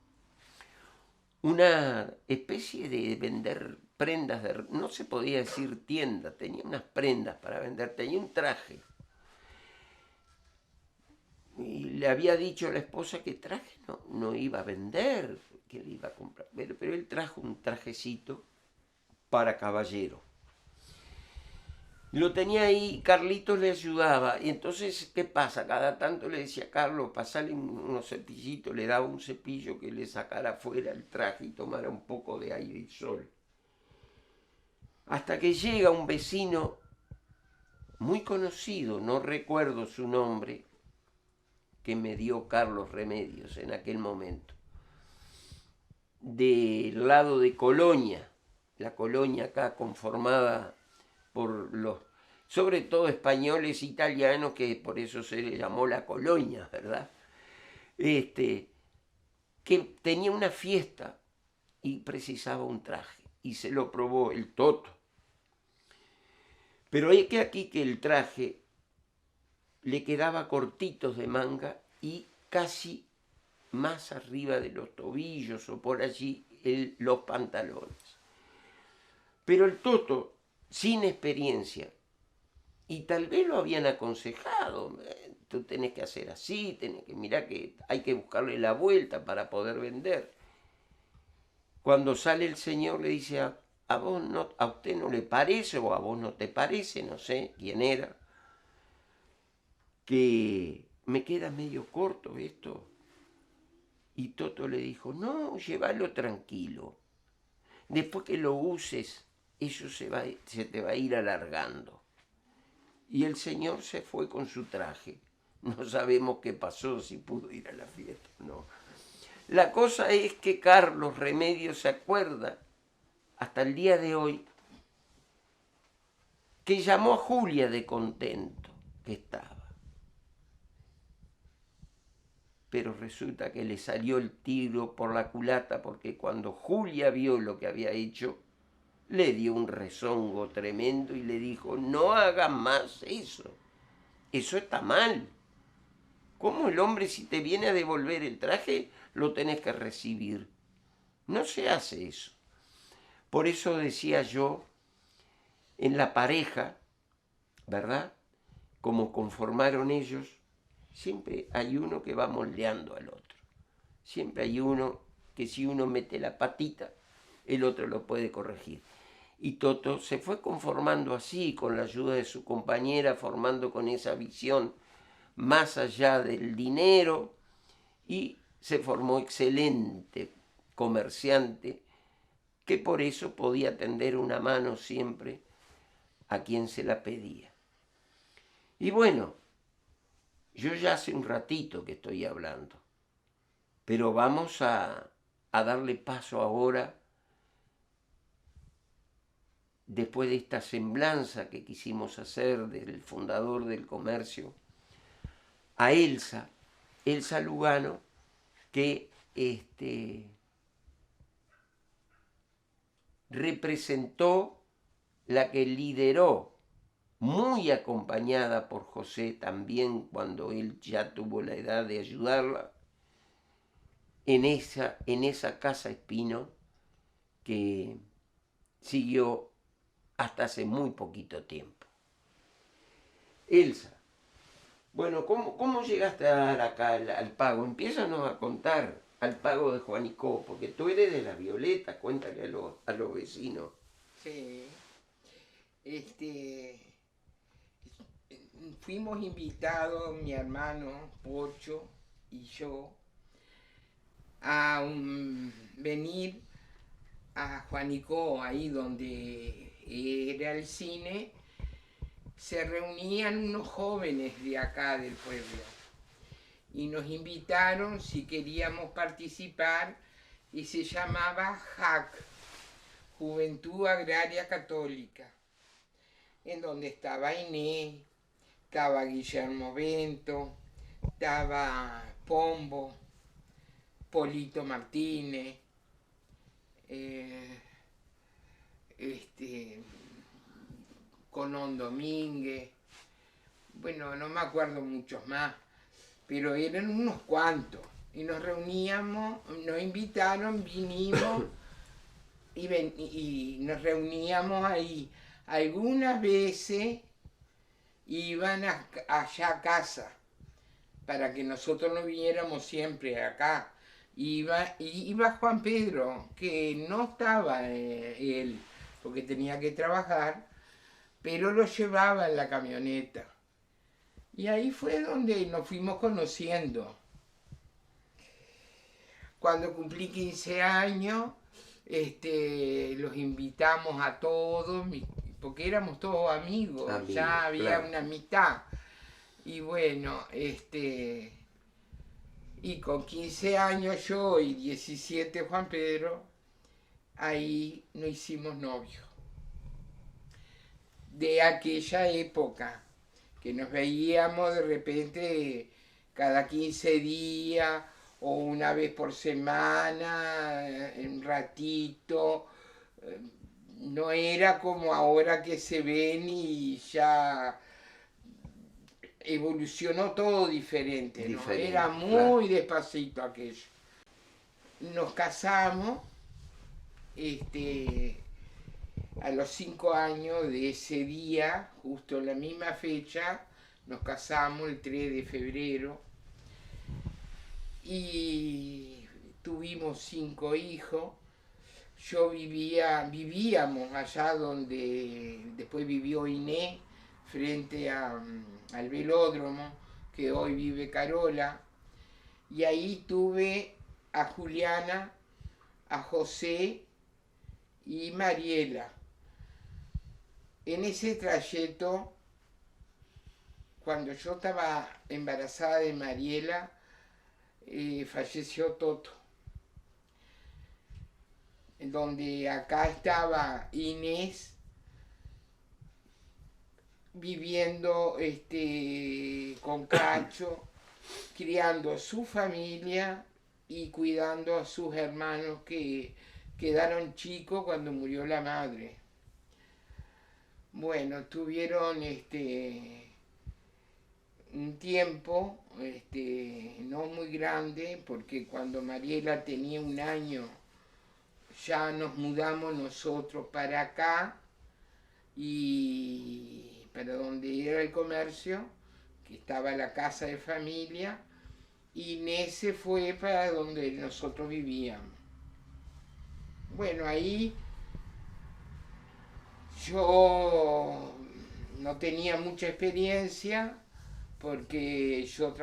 una especie de vender prendas, no se podía decir tienda, tenía unas prendas para vender, tenía un traje. Y le había dicho a la esposa que traje no iba a vender, que le iba a comprar. Pero él trajo un trajecito para caballero. Lo tenía ahí, Carlitos le ayudaba. Y entonces, ¿qué pasa? Cada tanto le decía, Carlos, pasale unos cepillitos, le daba un cepillo que le sacara fuera el traje y tomara un poco de aire y sol. Hasta que llega un vecino muy conocido, no recuerdo su nombre, que me dio Carlos Remedios en aquel momento, del lado de Colonia, la colonia acá conformada por los, sobre todo españoles, italianos, que por eso se le llamó la colonia, ¿verdad? Que tenía una fiesta y precisaba un traje, y se lo probó el Toto. Pero hay que aquí que el traje le quedaba cortitos de manga y casi más arriba de los tobillos o por allí los pantalones. Pero el Toto, sin experiencia, y tal vez lo habían aconsejado, tú tenés que hacer así, tenés que mirar que hay que buscarle la vuelta para poder vender. Cuando sale el señor le dice a vos no, a usted no le parece o a vos no te parece, no sé quién era, que me queda medio corto esto. Y Toto le dijo, no, llévalo tranquilo. Después que lo uses, eso se te va a ir alargando. Y el señor se fue con su traje. No sabemos qué pasó, si pudo ir a la fiesta o no. La cosa es que Carlos Remedios se acuerda, hasta el día de hoy, que llamó a Julia de contento que estaba. Pero resulta que le salió el tiro por la culata porque cuando Julia vio lo que había hecho, le dio un rezongo tremendo y le dijo, no hagas más eso, eso está mal. ¿Cómo el hombre si te viene a devolver el traje lo tenés que recibir? No se hace eso. Por eso decía yo, en la pareja, ¿verdad? Como conformaron ellos, siempre hay uno que va moldeando al otro. Siempre hay uno que si uno mete la patita, el otro lo puede corregir. Y Toto se fue conformando así, con la ayuda de su compañera, formando con esa visión más allá del dinero, y se formó excelente comerciante, que por eso podía tender una mano siempre a quien se la pedía. Y bueno, yo ya hace un ratito que estoy hablando, pero vamos a darle paso ahora después de esta semblanza que quisimos hacer del fundador del comercio, a Elsa Lugano, que representó, la que lideró, muy acompañada por José también cuando él ya tuvo la edad de ayudarla, en esa Casa Espino que siguió hasta hace muy poquito tiempo. Elsa, bueno, ¿cómo llegaste a dar acá al pago? Empiezanos a contar al pago de Juanico, porque tú eres de La Violeta, cuéntale a los vecinos. Sí, fuimos invitados, mi hermano Pocho y yo, a venir a Juanico, ahí donde era el cine. Se reunían unos jóvenes de acá del pueblo y nos invitaron si queríamos participar, y se llamaba JAC, Juventud Agraria Católica, en donde estaba Inés, estaba Guillermo Bento, estaba Pombo, Polito Martínez, Colón Domínguez, bueno, no me acuerdo muchos más, pero eran unos cuantos. Y nos reuníamos, nos invitaron, vinimos y nos reuníamos ahí. Algunas veces iban allá a casa, para que nosotros no viniéramos siempre acá. Iba Juan Pedro, que no estaba él, porque tenía que trabajar, pero lo llevaba en la camioneta. Y ahí fue donde nos fuimos conociendo. Cuando cumplí 15 años, los invitamos a todos, porque éramos todos amigos, ya había claro. una amistad. Y bueno, y con 15 años yo y 17 Juan Pedro, ahí nos hicimos novios. De aquella época, que nos veíamos de repente cada 15 días o una vez por semana, un ratito. No era como ahora que se ven y ya evolucionó todo diferente, ¿no? Era muy despacito aquello. Nos casamos a los 5 años de ese día, justo en la misma fecha, nos casamos el 3 de febrero y tuvimos 5 hijos. Vivíamos allá donde después vivió Inés, frente al velódromo, que hoy vive Carola, y ahí tuve a Juliana, a José y Mariela. En ese trayecto, cuando yo estaba embarazada de Mariela, falleció Toto. Donde acá estaba Inés viviendo con Cacho, criando a su familia y cuidando a sus hermanos que quedaron chicos cuando murió la madre. Bueno, tuvieron un tiempo no muy grande, porque cuando Mariela tenía 1 año ya nos mudamos nosotros para acá, y para donde era el comercio, que estaba la casa de familia, y Inés se fue para donde nosotros vivíamos. Bueno, ahí yo no tenía mucha experiencia, porque yo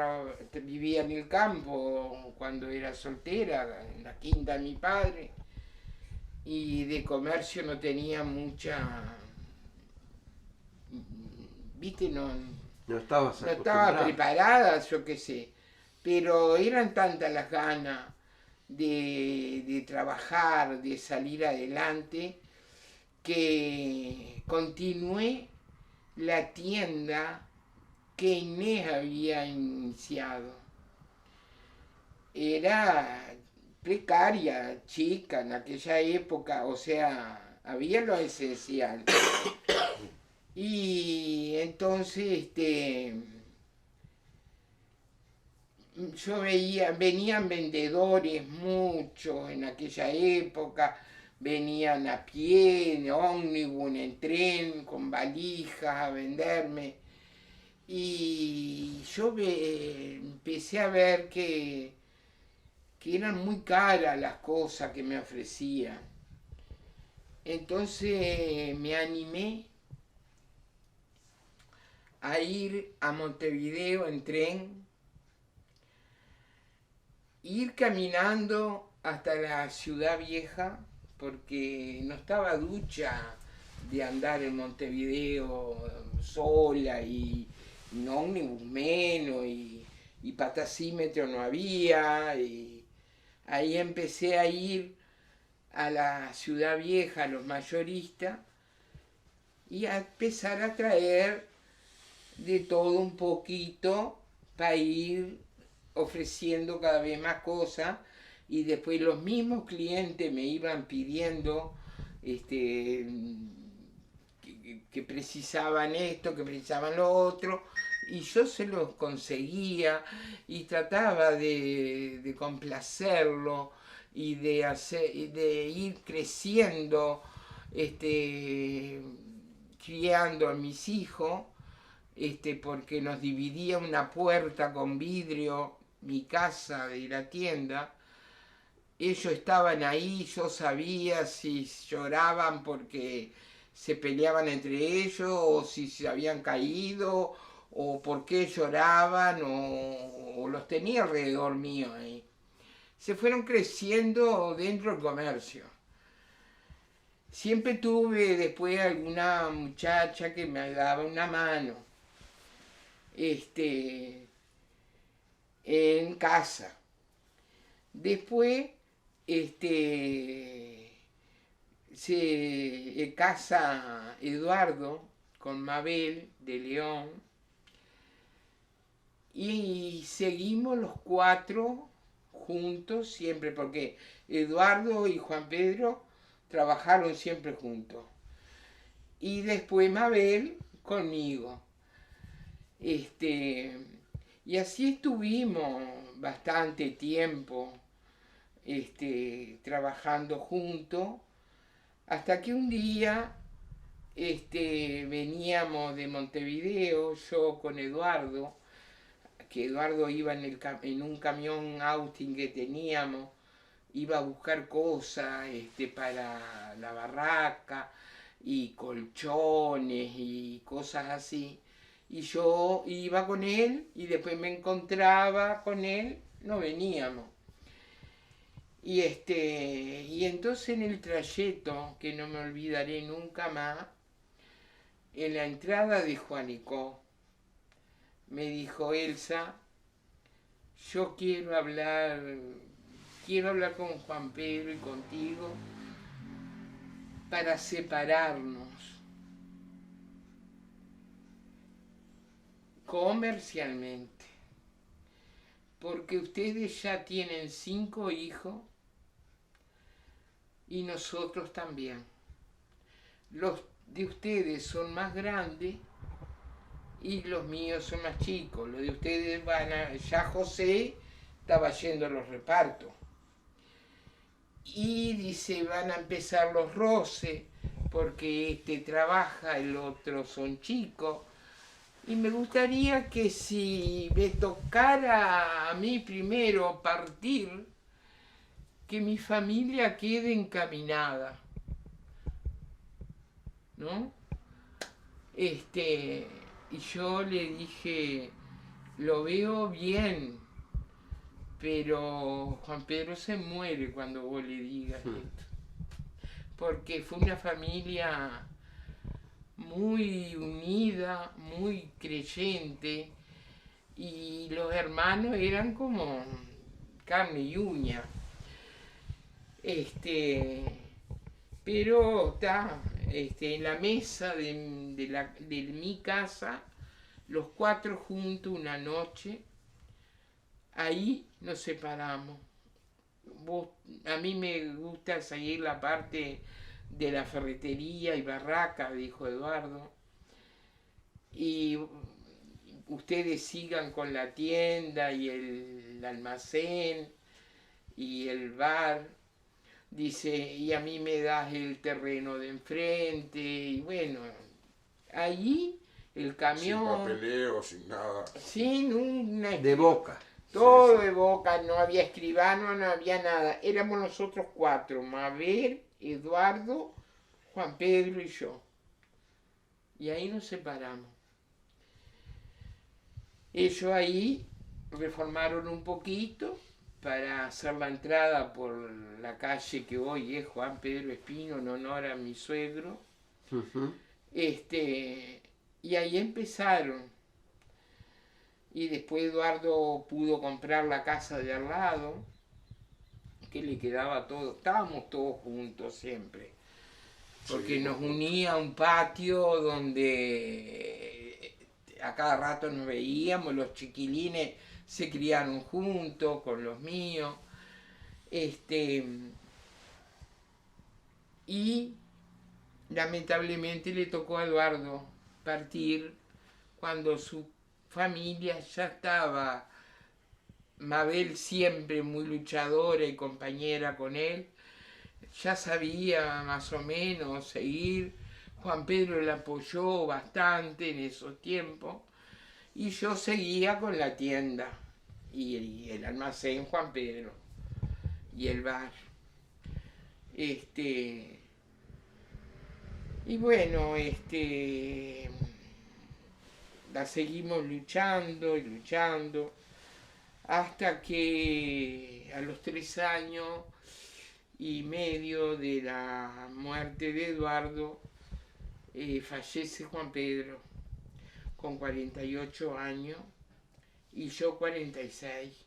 vivía en el campo cuando era soltera, en la quinta de mi padre, y de comercio no tenía mucha, viste, no estaba preparada, yo qué sé, pero eran tantas las ganas de trabajar, de salir adelante, que continué la tienda que Inés había iniciado. Era precaria, chica en aquella época, o sea, había lo esencial. Y entonces yo veía, venían vendedores muchos en aquella época, venían a pie, en ómnibus, en tren, con valijas a venderme. Y yo empecé a ver que eran muy caras las cosas que me ofrecían. Entonces me animé a ir a Montevideo en tren, ir caminando hasta la Ciudad Vieja, porque no estaba ducha de andar en Montevideo sola y no ómnibus menos y patacímetro no había. Y ahí empecé a ir a la Ciudad Vieja, a los mayoristas, y a empezar a traer de todo un poquito para ir ofreciendo cada vez más cosas, y después los mismos clientes me iban pidiendo que precisaban esto, que precisaban lo otro, y yo se los conseguía y trataba de complacerlo y de ir creciendo, criando a mis hijos, porque nos dividía una puerta con vidrio, mi casa de la tienda. Ellos estaban ahí, yo sabía si lloraban porque se peleaban entre ellos, o si se habían caído, o por qué lloraban, o los tenía alrededor mío ahí. Se fueron creciendo dentro del comercio. Siempre tuve después alguna muchacha que me daba una mano, en casa. Después, se casa Eduardo con Mabel de León, y seguimos los cuatro juntos siempre, porque Eduardo y Juan Pedro trabajaron siempre juntos. Y después Mabel conmigo. Y así estuvimos bastante tiempo trabajando juntos, hasta que un día veníamos de Montevideo, yo con Eduardo, que Eduardo iba en un camión Austin que teníamos, iba a buscar cosas para la barraca, y colchones y cosas así. Y yo iba con él y después me encontraba con él, no veníamos. Y entonces en el trayecto, que no me olvidaré nunca más, en la entrada de Juanico, me dijo: Elsa, yo quiero hablar con Juan Pedro y contigo para separarnos comercialmente, porque ustedes ya tienen 5 hijos y nosotros también. Los de ustedes son más grandes y los míos son más chicos. Los de ustedes ya José estaba yendo a los repartos. Y dice, van a empezar los roces, porque este trabaja, el otro son chicos. Y me gustaría que si me tocara a mí primero partir, que mi familia quede encaminada, ¿no? Y yo le dije, lo veo bien, pero Juan Pedro se muere cuando vos le digas esto. Porque fue una familia muy unida, muy creyente, y los hermanos eran como carne y uña. Pero en la mesa de mi casa, los cuatro juntos una noche, ahí nos separamos. A mí me gusta seguir la parte de la ferretería y barraca, dijo Eduardo, y ustedes sigan con la tienda y el almacén y el bar. Dice, y a mí me das el terreno de enfrente, y bueno, allí el camión... Sin papeleo, sin nada. Sin una... De boca. Todo Sí, sí. de boca, no había escribano, no había nada. Éramos nosotros cuatro, Mabel, Eduardo, Juan Pedro y yo. Y ahí nos separamos. Ellos ahí reformaron un poquito para hacer la entrada por la calle que hoy es Juan Pedro Espino en honor a mi suegro. Ujú. Y ahí empezaron. Y después Eduardo pudo comprar la casa de al lado, que le quedaba todo, estábamos todos juntos siempre, porque Sí, nos unía un patio donde a cada rato nos veíamos, los chiquilines se criaron juntos con los míos, y lamentablemente le tocó a Eduardo partir cuando su familia ya estaba, Mabel siempre muy luchadora y compañera con él, ya sabía más o menos seguir, Juan Pedro le apoyó bastante en esos tiempos, y yo seguía con la tienda, y el almacén Juan Pedro, y el bar. Y bueno, la seguimos luchando y luchando, hasta que a los 3 años y medio de la muerte de Eduardo, fallece Juan Pedro con 48 años y yo 46.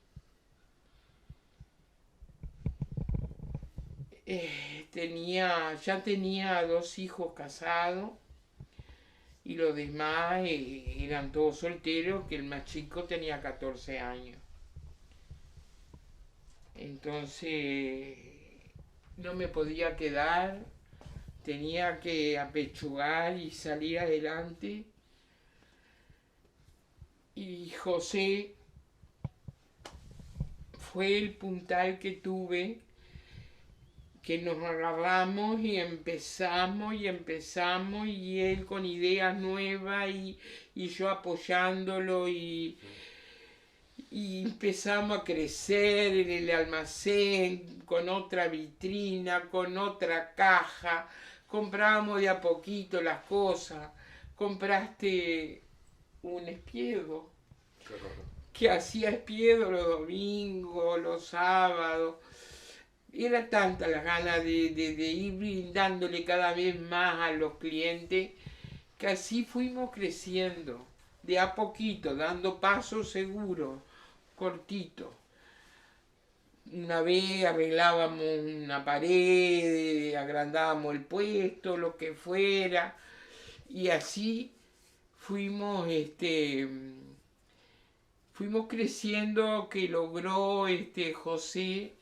Ya tenía 2 hijos casados y los demás eran todos solteros, que el más chico tenía 14 años. Entonces no me podía quedar, tenía que apechugar y salir adelante. Y José fue el puntal que tuve, que nos agarramos y empezamos, y él con ideas nuevas y yo apoyándolo y empezamos a crecer en el almacén con otra vitrina, con otra caja, comprábamos de a poquito las cosas. Compraste un espiedo, Claro. que hacía espiedo los domingos, los sábados. Era tanta la ganas de ir brindándole cada vez más a los clientes, que así fuimos creciendo, de a poquito, dando pasos seguros, cortitos. Una vez arreglábamos una pared, agrandábamos el puesto, lo que fuera, y así fuimos, fuimos creciendo, que logró José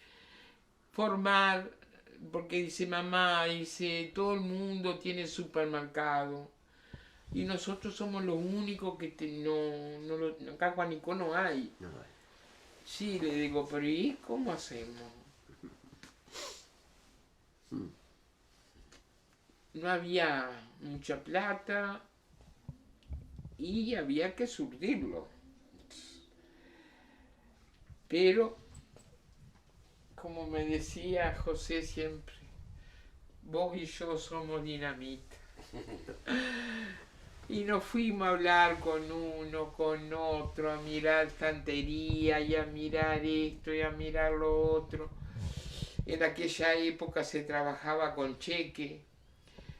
formar, porque dice mamá, dice, todo el mundo tiene supermercado y nosotros somos los únicos que acá Juanico no hay. No, Sí, le digo, pero ¿y cómo hacemos? No había mucha plata y había que surtirlo. Pero, como me decía José siempre, vos y yo somos dinamita. Y nos fuimos a hablar con uno, con otro, a mirar estantería y a mirar esto y a mirar lo otro. En aquella época se trabajaba con cheque,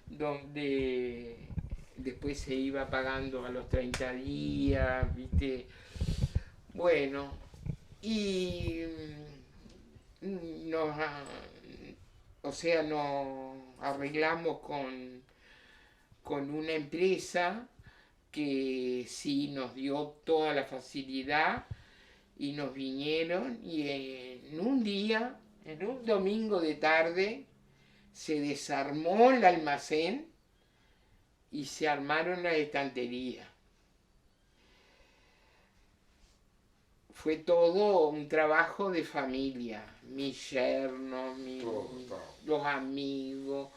donde después se iba pagando a los 30 días, ¿viste? Bueno, y nos arreglamos con una empresa que sí nos dio toda la facilidad y nos vinieron y en un día, en un domingo de tarde, se desarmó el almacén y se armaron las estanterías. Fue todo un trabajo de familia, mi yerno, los amigos,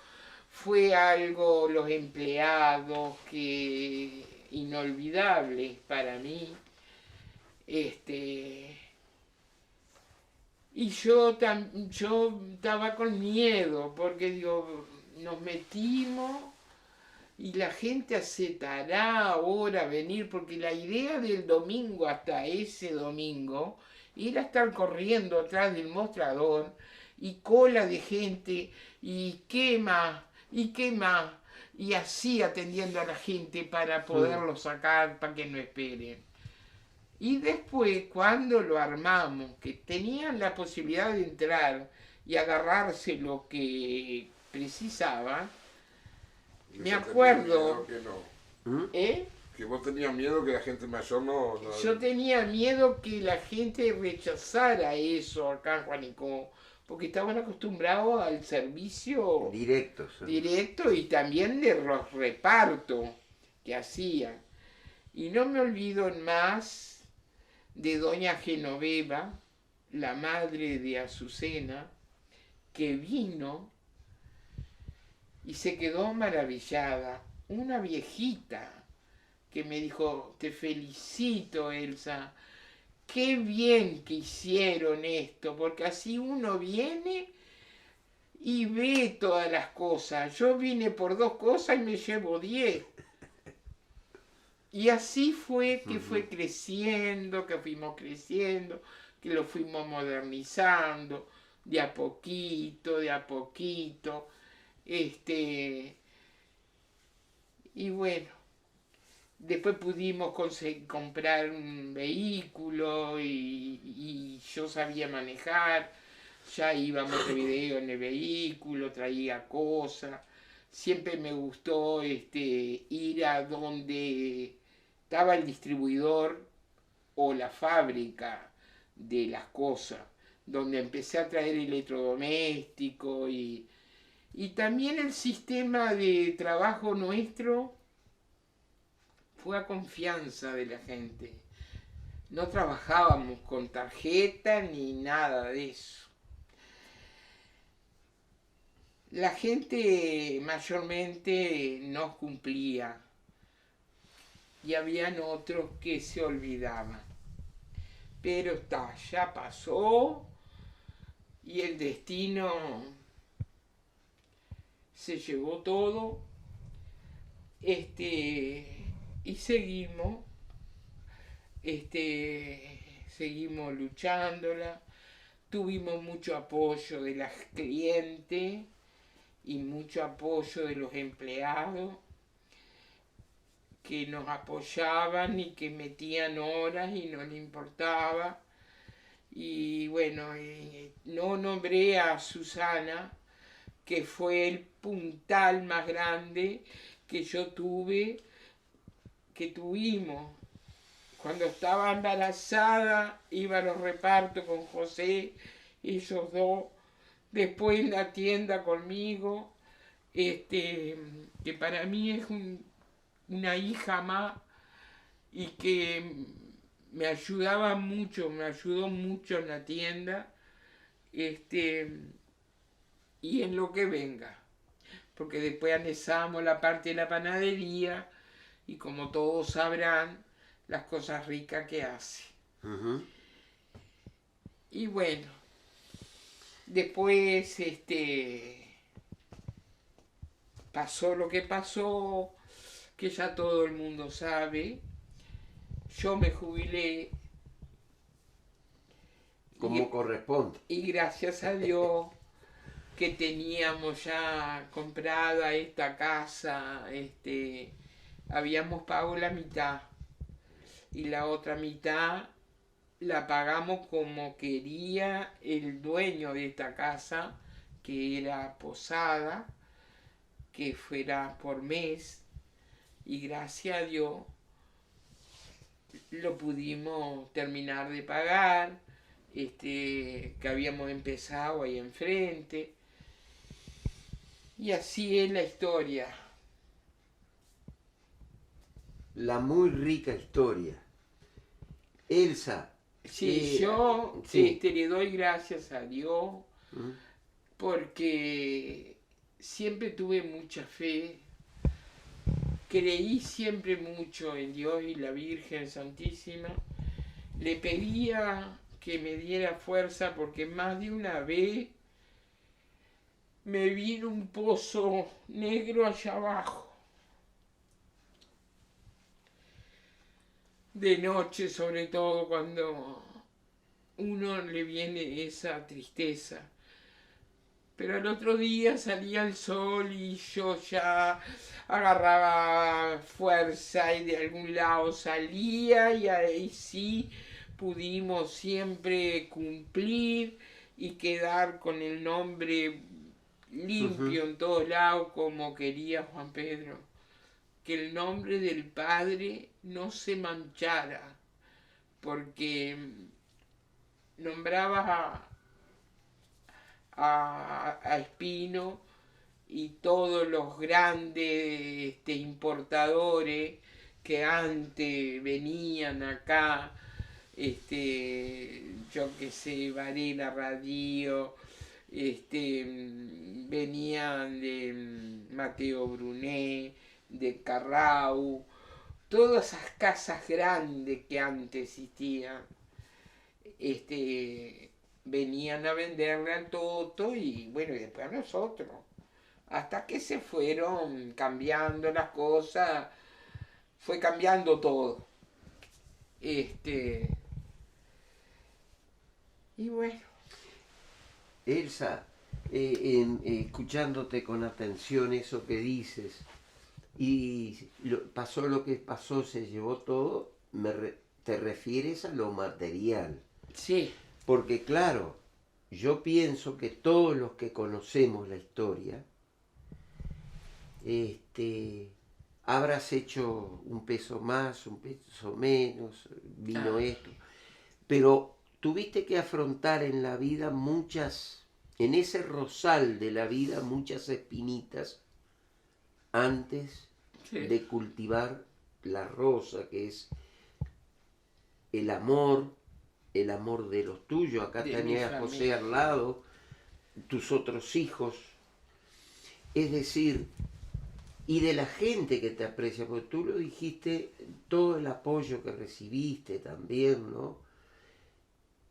fue algo, los empleados, que inolvidables para mí. Y yo estaba con miedo, porque digo, nos metimos y la gente aceptará ahora venir, porque la idea del domingo hasta ese domingo era estar corriendo atrás del mostrador y cola de gente y qué más, y qué más, y así atendiendo a la gente para poderlo sacar, para que no esperen. Y después, cuando lo armamos, que tenían la posibilidad de entrar y agarrarse lo que precisaban, me acuerdo. Que no. ¿Eh? Que vos tenías miedo que la gente mayor no. Yo tenía miedo que la gente rechazara eso acá en Juanico, porque estaban acostumbrados al servicio directo y también de los repartos que hacían. Y no me olvido más de doña Genoveva, la madre de Azucena, que vino y se quedó maravillada. Una viejita que me dijo: te felicito, Elsa, qué bien que hicieron esto, porque así uno viene y ve todas las cosas. Yo vine por 2 cosas y me llevo 10. Y así fue que fue creciendo, que fuimos creciendo, que lo fuimos modernizando, de a poquito, de a poquito. Y bueno, después pudimos comprar un vehículo y yo sabía manejar, ya iba a Montevideo en el vehículo, traía cosas. Siempre me gustó ir a donde estaba el distribuidor o la fábrica de las cosas, donde empecé a traer electrodomésticos y también el sistema de trabajo nuestro fue a confianza de la gente. No trabajábamos con tarjeta ni nada de eso. La gente mayormente no cumplía y habían otros que se olvidaban. Pero ya pasó y el destino se llevó todo. Y seguimos luchándola. Tuvimos mucho apoyo de las clientes y mucho apoyo de los empleados que nos apoyaban y que metían horas y no le importaba. Y bueno, no nombré a Susana, que fue el puntal más grande que tuvimos. Cuando estaba embarazada, iba a los repartos con José, ellos 2, después en la tienda conmigo, que para mí es una hija más y que me ayudó mucho en la tienda, y en lo que venga, porque después anexamos la parte de la panadería y, como todos sabrán, las cosas ricas que hace. Y bueno, después pasó lo que pasó, que ya todo el mundo sabe. Yo me jubilé como corresponde. Y gracias a Dios que teníamos ya comprada esta casa, habíamos pagado la mitad y la otra mitad la pagamos como quería el dueño de esta casa, que era Posada, que fuera por mes, y gracias a Dios lo pudimos terminar de pagar, que habíamos empezado ahí enfrente. Y así es la historia. La muy rica historia. Elsa. Sí, yo sí. le doy gracias a Dios ¿Mm? porque siempre tuve mucha fe. Creí siempre mucho en Dios y la Virgen Santísima. Le pedía que me diera fuerza porque más de una vez me vino un pozo negro allá abajo. De noche, sobre todo, cuando uno le viene esa tristeza. Pero el otro día salía el sol y yo ya agarraba fuerza y de algún lado salía y ahí sí pudimos siempre cumplir y quedar con el nombre limpio en todos lados como quería Juan Pedro. Que el nombre del Padre no se manchara, porque nombraba a Espino y todos los grandes importadores que antes venían acá, yo que sé, Varela Radio, venían de Mateo Brunet, de Carrau, todas esas casas grandes que antes existían, venían a venderle al Toto y bueno, y después a nosotros. Hasta que se fueron cambiando las cosas, fue cambiando todo. Y bueno. Elsa, escuchándote con atención eso que dices, y pasó lo que pasó, se llevó todo, te refieres a lo material. Sí. Porque claro, yo pienso que todos los que conocemos la historia, habrás hecho un peso más, un peso menos, vino esto, pero tuviste que afrontar en la vida en ese rosal de la vida, muchas espinitas antes de cultivar la rosa, que es el amor de los tuyos. Acá tenías a José al lado, tus otros hijos, es decir, y de la gente que te aprecia, porque tú lo dijiste, todo el apoyo que recibiste también, ¿no?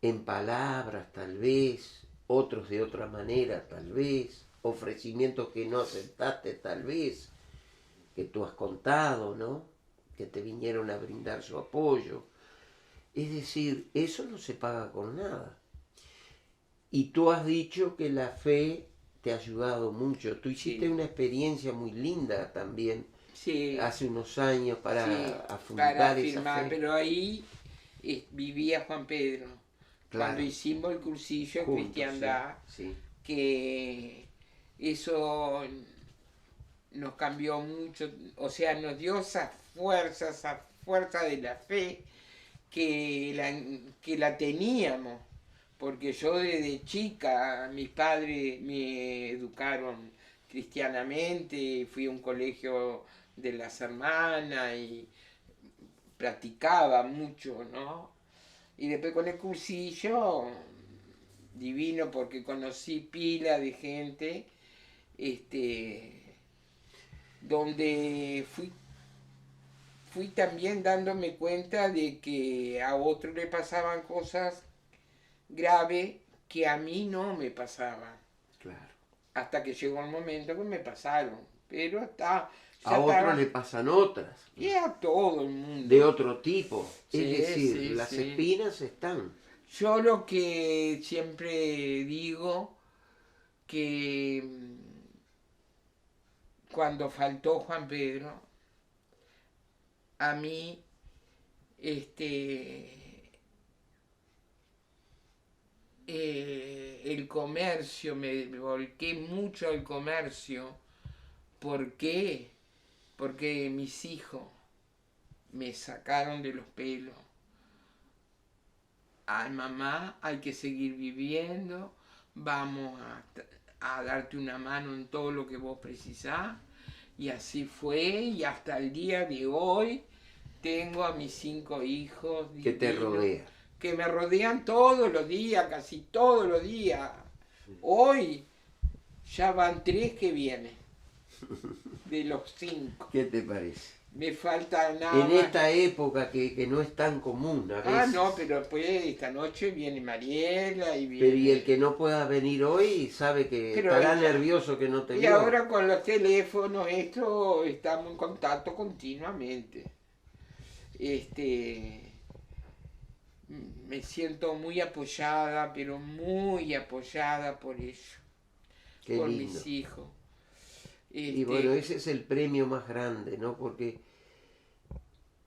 En palabras tal vez, otros de otra manera tal vez, ofrecimientos que no aceptaste tal vez, que tú has contado, ¿no? Que te vinieron a brindar su apoyo. Es decir, eso no se paga con nada. Y tú has dicho que la fe te ha ayudado mucho. Tú hiciste una experiencia muy linda también hace unos años para afrontar esa fe. Pero ahí vivía Juan Pedro. Claro. Cuando hicimos el cursillo de cristiandad, sí. Que eso nos cambió mucho, o sea, nos dio esa fuerza de la fe que la teníamos, porque yo desde chica, mis padres me educaron cristianamente, fui a un colegio de las hermanas y practicaba mucho, ¿no? Y después con el cursillo, divino, porque conocí pila de gente, donde fui también dándome cuenta de que a otros le pasaban cosas graves que a mí no me pasaban. Claro. Hasta que llegó el momento que me pasaron. Pero a otros le pasan otras. Y a todo el mundo. De otro tipo. Sí, es decir, las espinas están. Yo lo que siempre digo, que cuando faltó Juan Pedro, a mí, el comercio, me volqué mucho al comercio. ¿Por qué? porque mis hijos me sacaron de los pelos. Ay, mamá, hay que seguir viviendo, vamos a darte una mano en todo lo que vos precisás. Y así fue, y hasta el día de hoy tengo a mis 5 hijos Que te divinos, rodea. que me rodean todos los días, casi todos los días. Hoy ya van 3 que vienen, de los 5. ¿Qué te parece? Me falta nada En más. esta época que no es tan común a veces. Ah, no, pero pues esta noche viene Mariela y viene... Pero y el que no pueda venir hoy sabe que Pero estará ella- nervioso que no te Y vio. ahora con los teléfonos, esto, estamos en contacto continuamente. Me siento muy apoyada, pero muy apoyada por ellos, Qué por lindo. mis hijos. Y bueno, ese es el premio más grande, ¿no? Porque,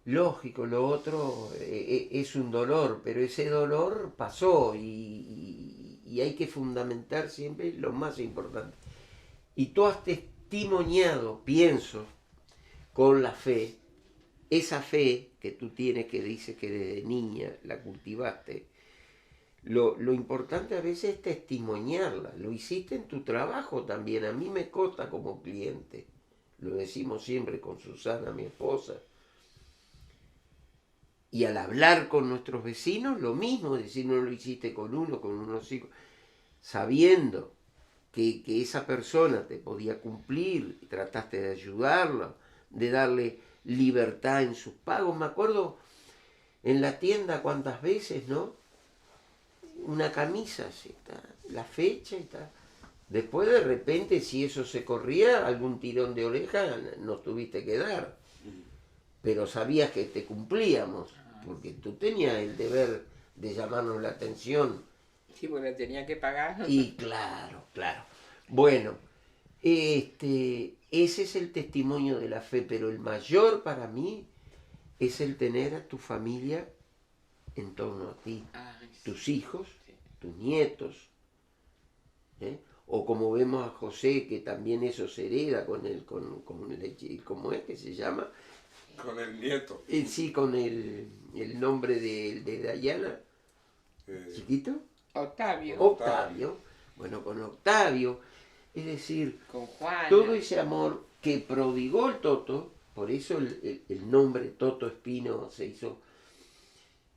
lógico, lo otro es un dolor, pero ese dolor pasó y hay que fundamentar siempre lo más importante. Y tú has testimoniado, pienso, con la fe, esa fe que tú tienes, que dices que desde niña la cultivaste. Lo importante a veces es testimoniarla. Lo hiciste en tu trabajo también. A mí me consta como cliente. Lo decimos siempre con Susana, mi esposa. Y al hablar con nuestros vecinos, lo mismo. Es decir, no lo hiciste con unos hijos. Sabiendo que esa persona te podía cumplir, y trataste de ayudarla, de darle libertad en sus pagos. Me acuerdo en la tienda cuántas veces, ¿no? Una camisa, sí, está, la fecha y está. Después de repente, si eso se corría, algún tirón de oreja nos tuviste que dar. Pero sabías que te cumplíamos, porque tú tenías el deber de llamarnos la atención. Sí, porque tenía que pagar. Y claro. Bueno, ese es el testimonio de la fe, pero el mayor para mí es el tener a tu familia en torno a ti. Ay, sí. Tus hijos, Sí. tus nietos, ¿eh? O como vemos a José, que también eso se hereda con ¿cómo es que se llama? Con el nieto. Sí, con el nombre de Dayana, chiquito, Octavio, Octavio. Bueno, con Octavio, es decir, con Juan. todo ese amor que prodigó el Toto, por eso el nombre Toto Espino se hizo.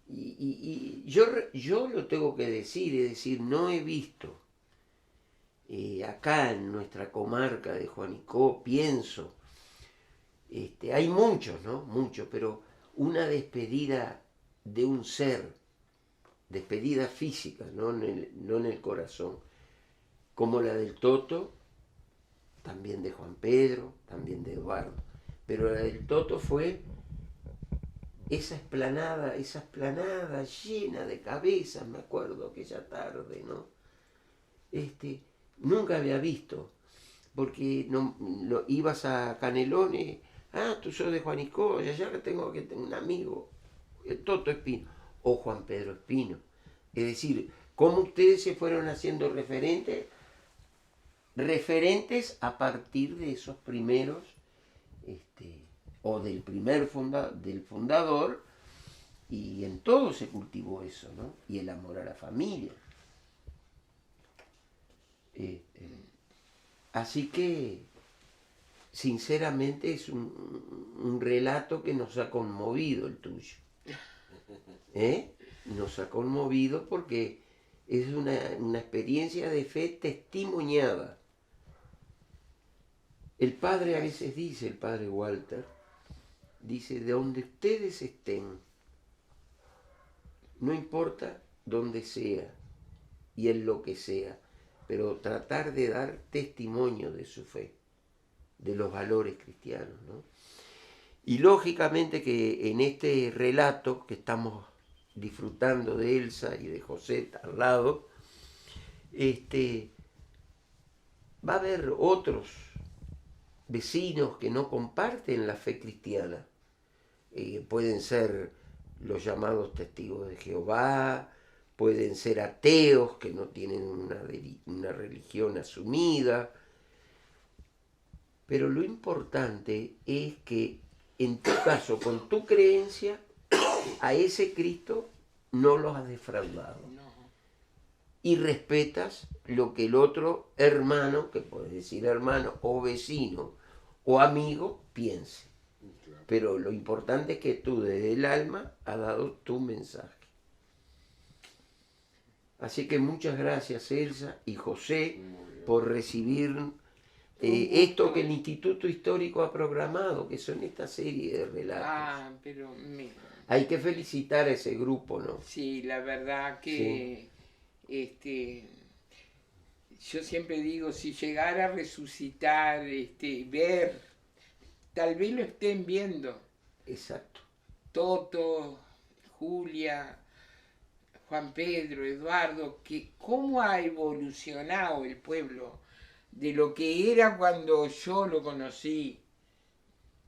Y yo lo tengo que decir, es decir, no he visto acá en nuestra comarca de Juanicó, pienso, hay muchos, ¿no? Muchos, pero una despedida de un ser, despedida física, no en el corazón, como la del Toto, también de Juan Pedro, también de Eduardo, pero la del Toto fue esa esplanada llena de cabezas, me acuerdo aquella tarde, ¿no? Nunca había visto, porque ibas a Canelones, tú sos de Juanicó, y allá que tengo un amigo, el Toto Espino, o Juan Pedro Espino. Es decir, cómo ustedes se fueron haciendo referentes a partir de esos primeros, o del primer del fundador, y en todo se cultivó eso, ¿no? Y el amor a la familia. Así que, sinceramente, es un relato que nos ha conmovido el tuyo. Nos ha conmovido porque es una experiencia de fe testimoniada. El padre a veces dice, el padre Walter, dice, de donde ustedes estén, no importa dónde sea y en lo que sea, pero tratar de dar testimonio de su fe, de los valores cristianos, ¿no? Y lógicamente que en este relato que estamos disfrutando de Elsa y de José al lado, va a haber otros vecinos que no comparten la fe cristiana. Pueden ser los llamados testigos de Jehová, pueden ser ateos que no tienen una religión asumida, Pero lo importante es que en tu caso, con tu creencia, a ese Cristo no lo has defraudado. No. Y respetas lo que el otro hermano, que puedes decir hermano, o vecino, o amigo, piense. Pero lo importante es que tú desde el alma has dado tu mensaje. Así que muchas gracias, Elsa y José, por recibir esto que el Instituto Histórico ha programado, que son esta serie de relatos. Pero Hay que felicitar a ese grupo, ¿no? sí, la verdad que yo siempre digo, si llegara a resucitar, ver, tal vez lo estén viendo. Exacto. Toto, Julia, Juan Pedro, Eduardo, que cómo ha evolucionado el pueblo de lo que era cuando yo lo conocí,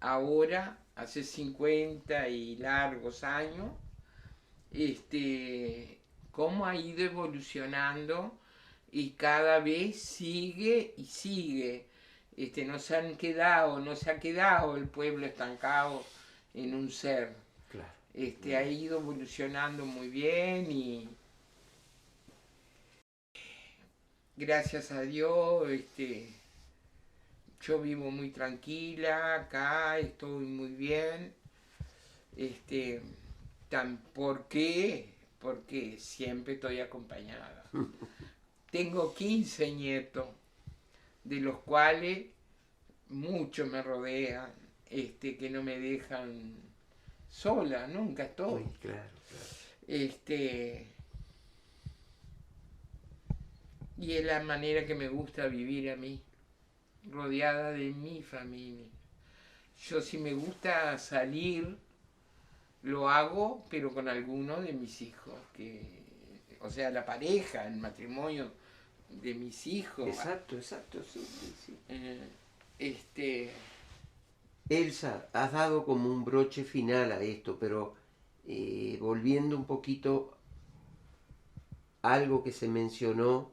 ahora, hace 50 y largos años, cómo ha ido evolucionando y cada vez sigue y sigue. No se ha quedado el pueblo estancado en un ser. Claro. Ha ido evolucionando muy bien y gracias a Dios, yo vivo muy tranquila acá, estoy muy bien. ¿Por qué? Porque siempre estoy acompañada. Tengo 15 nietos, de los cuales muchos me rodean, que no me dejan sola, nunca estoy. Uy, claro, claro. Y es la manera que me gusta vivir a mí, rodeada de mi familia. Yo si me gusta salir, lo hago, pero con alguno de mis hijos, o sea, la pareja, el matrimonio de mis hijos. Exacto, sí. Elsa, has dado como un broche final a esto, pero volviendo un poquito a algo que se mencionó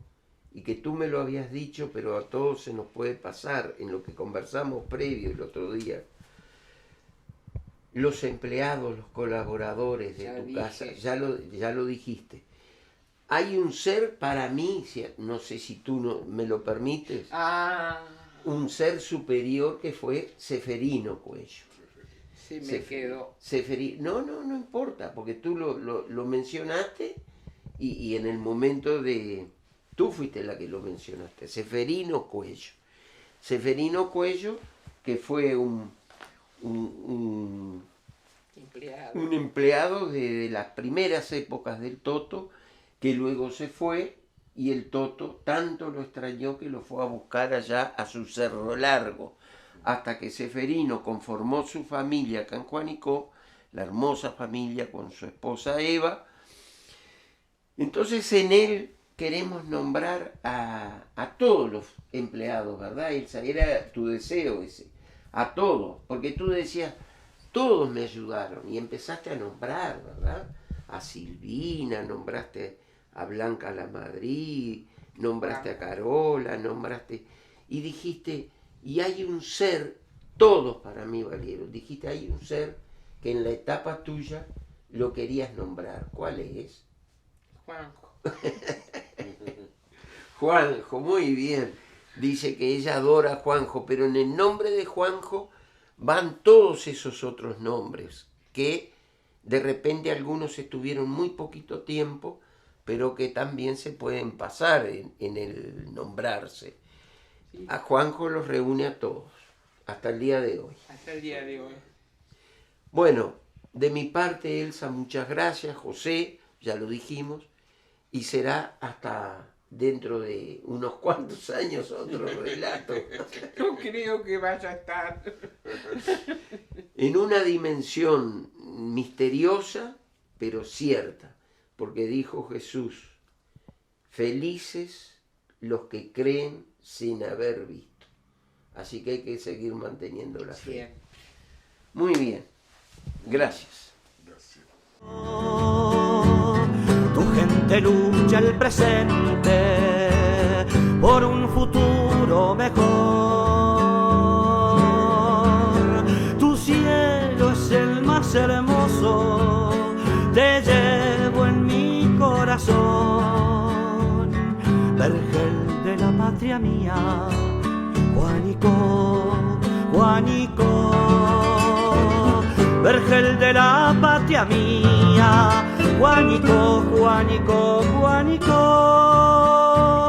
y que tú me lo habías dicho, pero a todos se nos puede pasar en lo que conversamos previo el otro día. Los empleados, los colaboradores de tu casa, ya lo dijiste. Hay un ser para mí, no sé si tú me lo permites, un ser superior que fue Seferino Cuello. Sí, me quedó. No importa, porque tú lo mencionaste y en el momento de... Tú fuiste la que lo mencionaste, Seferino Cuello. Seferino Cuello, que fue un empleado de las primeras épocas del Toto, que luego se fue y el Toto tanto lo extrañó que lo fue a buscar allá a su Cerro Largo, hasta que Seferino conformó su familia acá en Juanicó, la hermosa familia con su esposa Eva. Entonces en él queremos nombrar a todos los empleados, ¿verdad, Elsa? Era tu deseo ese, a todos, porque tú decías, todos me ayudaron, y empezaste a nombrar, ¿verdad? A Silvina, nombraste a Blanca La Madrid, nombraste a Carola, y dijiste, y hay un ser, todos para mí valieron, dijiste, hay un ser que en la etapa tuya lo querías nombrar. ¿Cuál es? Juanjo. Juanjo, muy bien. Dice que ella adora a Juanjo, pero en el nombre de Juanjo van todos esos otros nombres, que de repente algunos estuvieron muy poquito tiempo, pero que también se pueden pasar en el nombrarse. Sí. A Juanjo los reúne a todos, hasta el día de hoy. Hasta el día de hoy. Bueno, de mi parte, Elsa, muchas gracias. José, ya lo dijimos, y será hasta dentro de unos cuantos años otro relato. No creo que vaya a estar. En una dimensión misteriosa, pero cierta, porque dijo Jesús, felices los que creen sin haber visto. Así que hay que seguir manteniendo la fe. Bien. Muy bien, gracias. Tu gente lucha el presente por un futuro mejor. corazón, vergel de la patria mía, Juanico, Juanico, vergel de la patria mía, Juanico, Juanico, Juanico.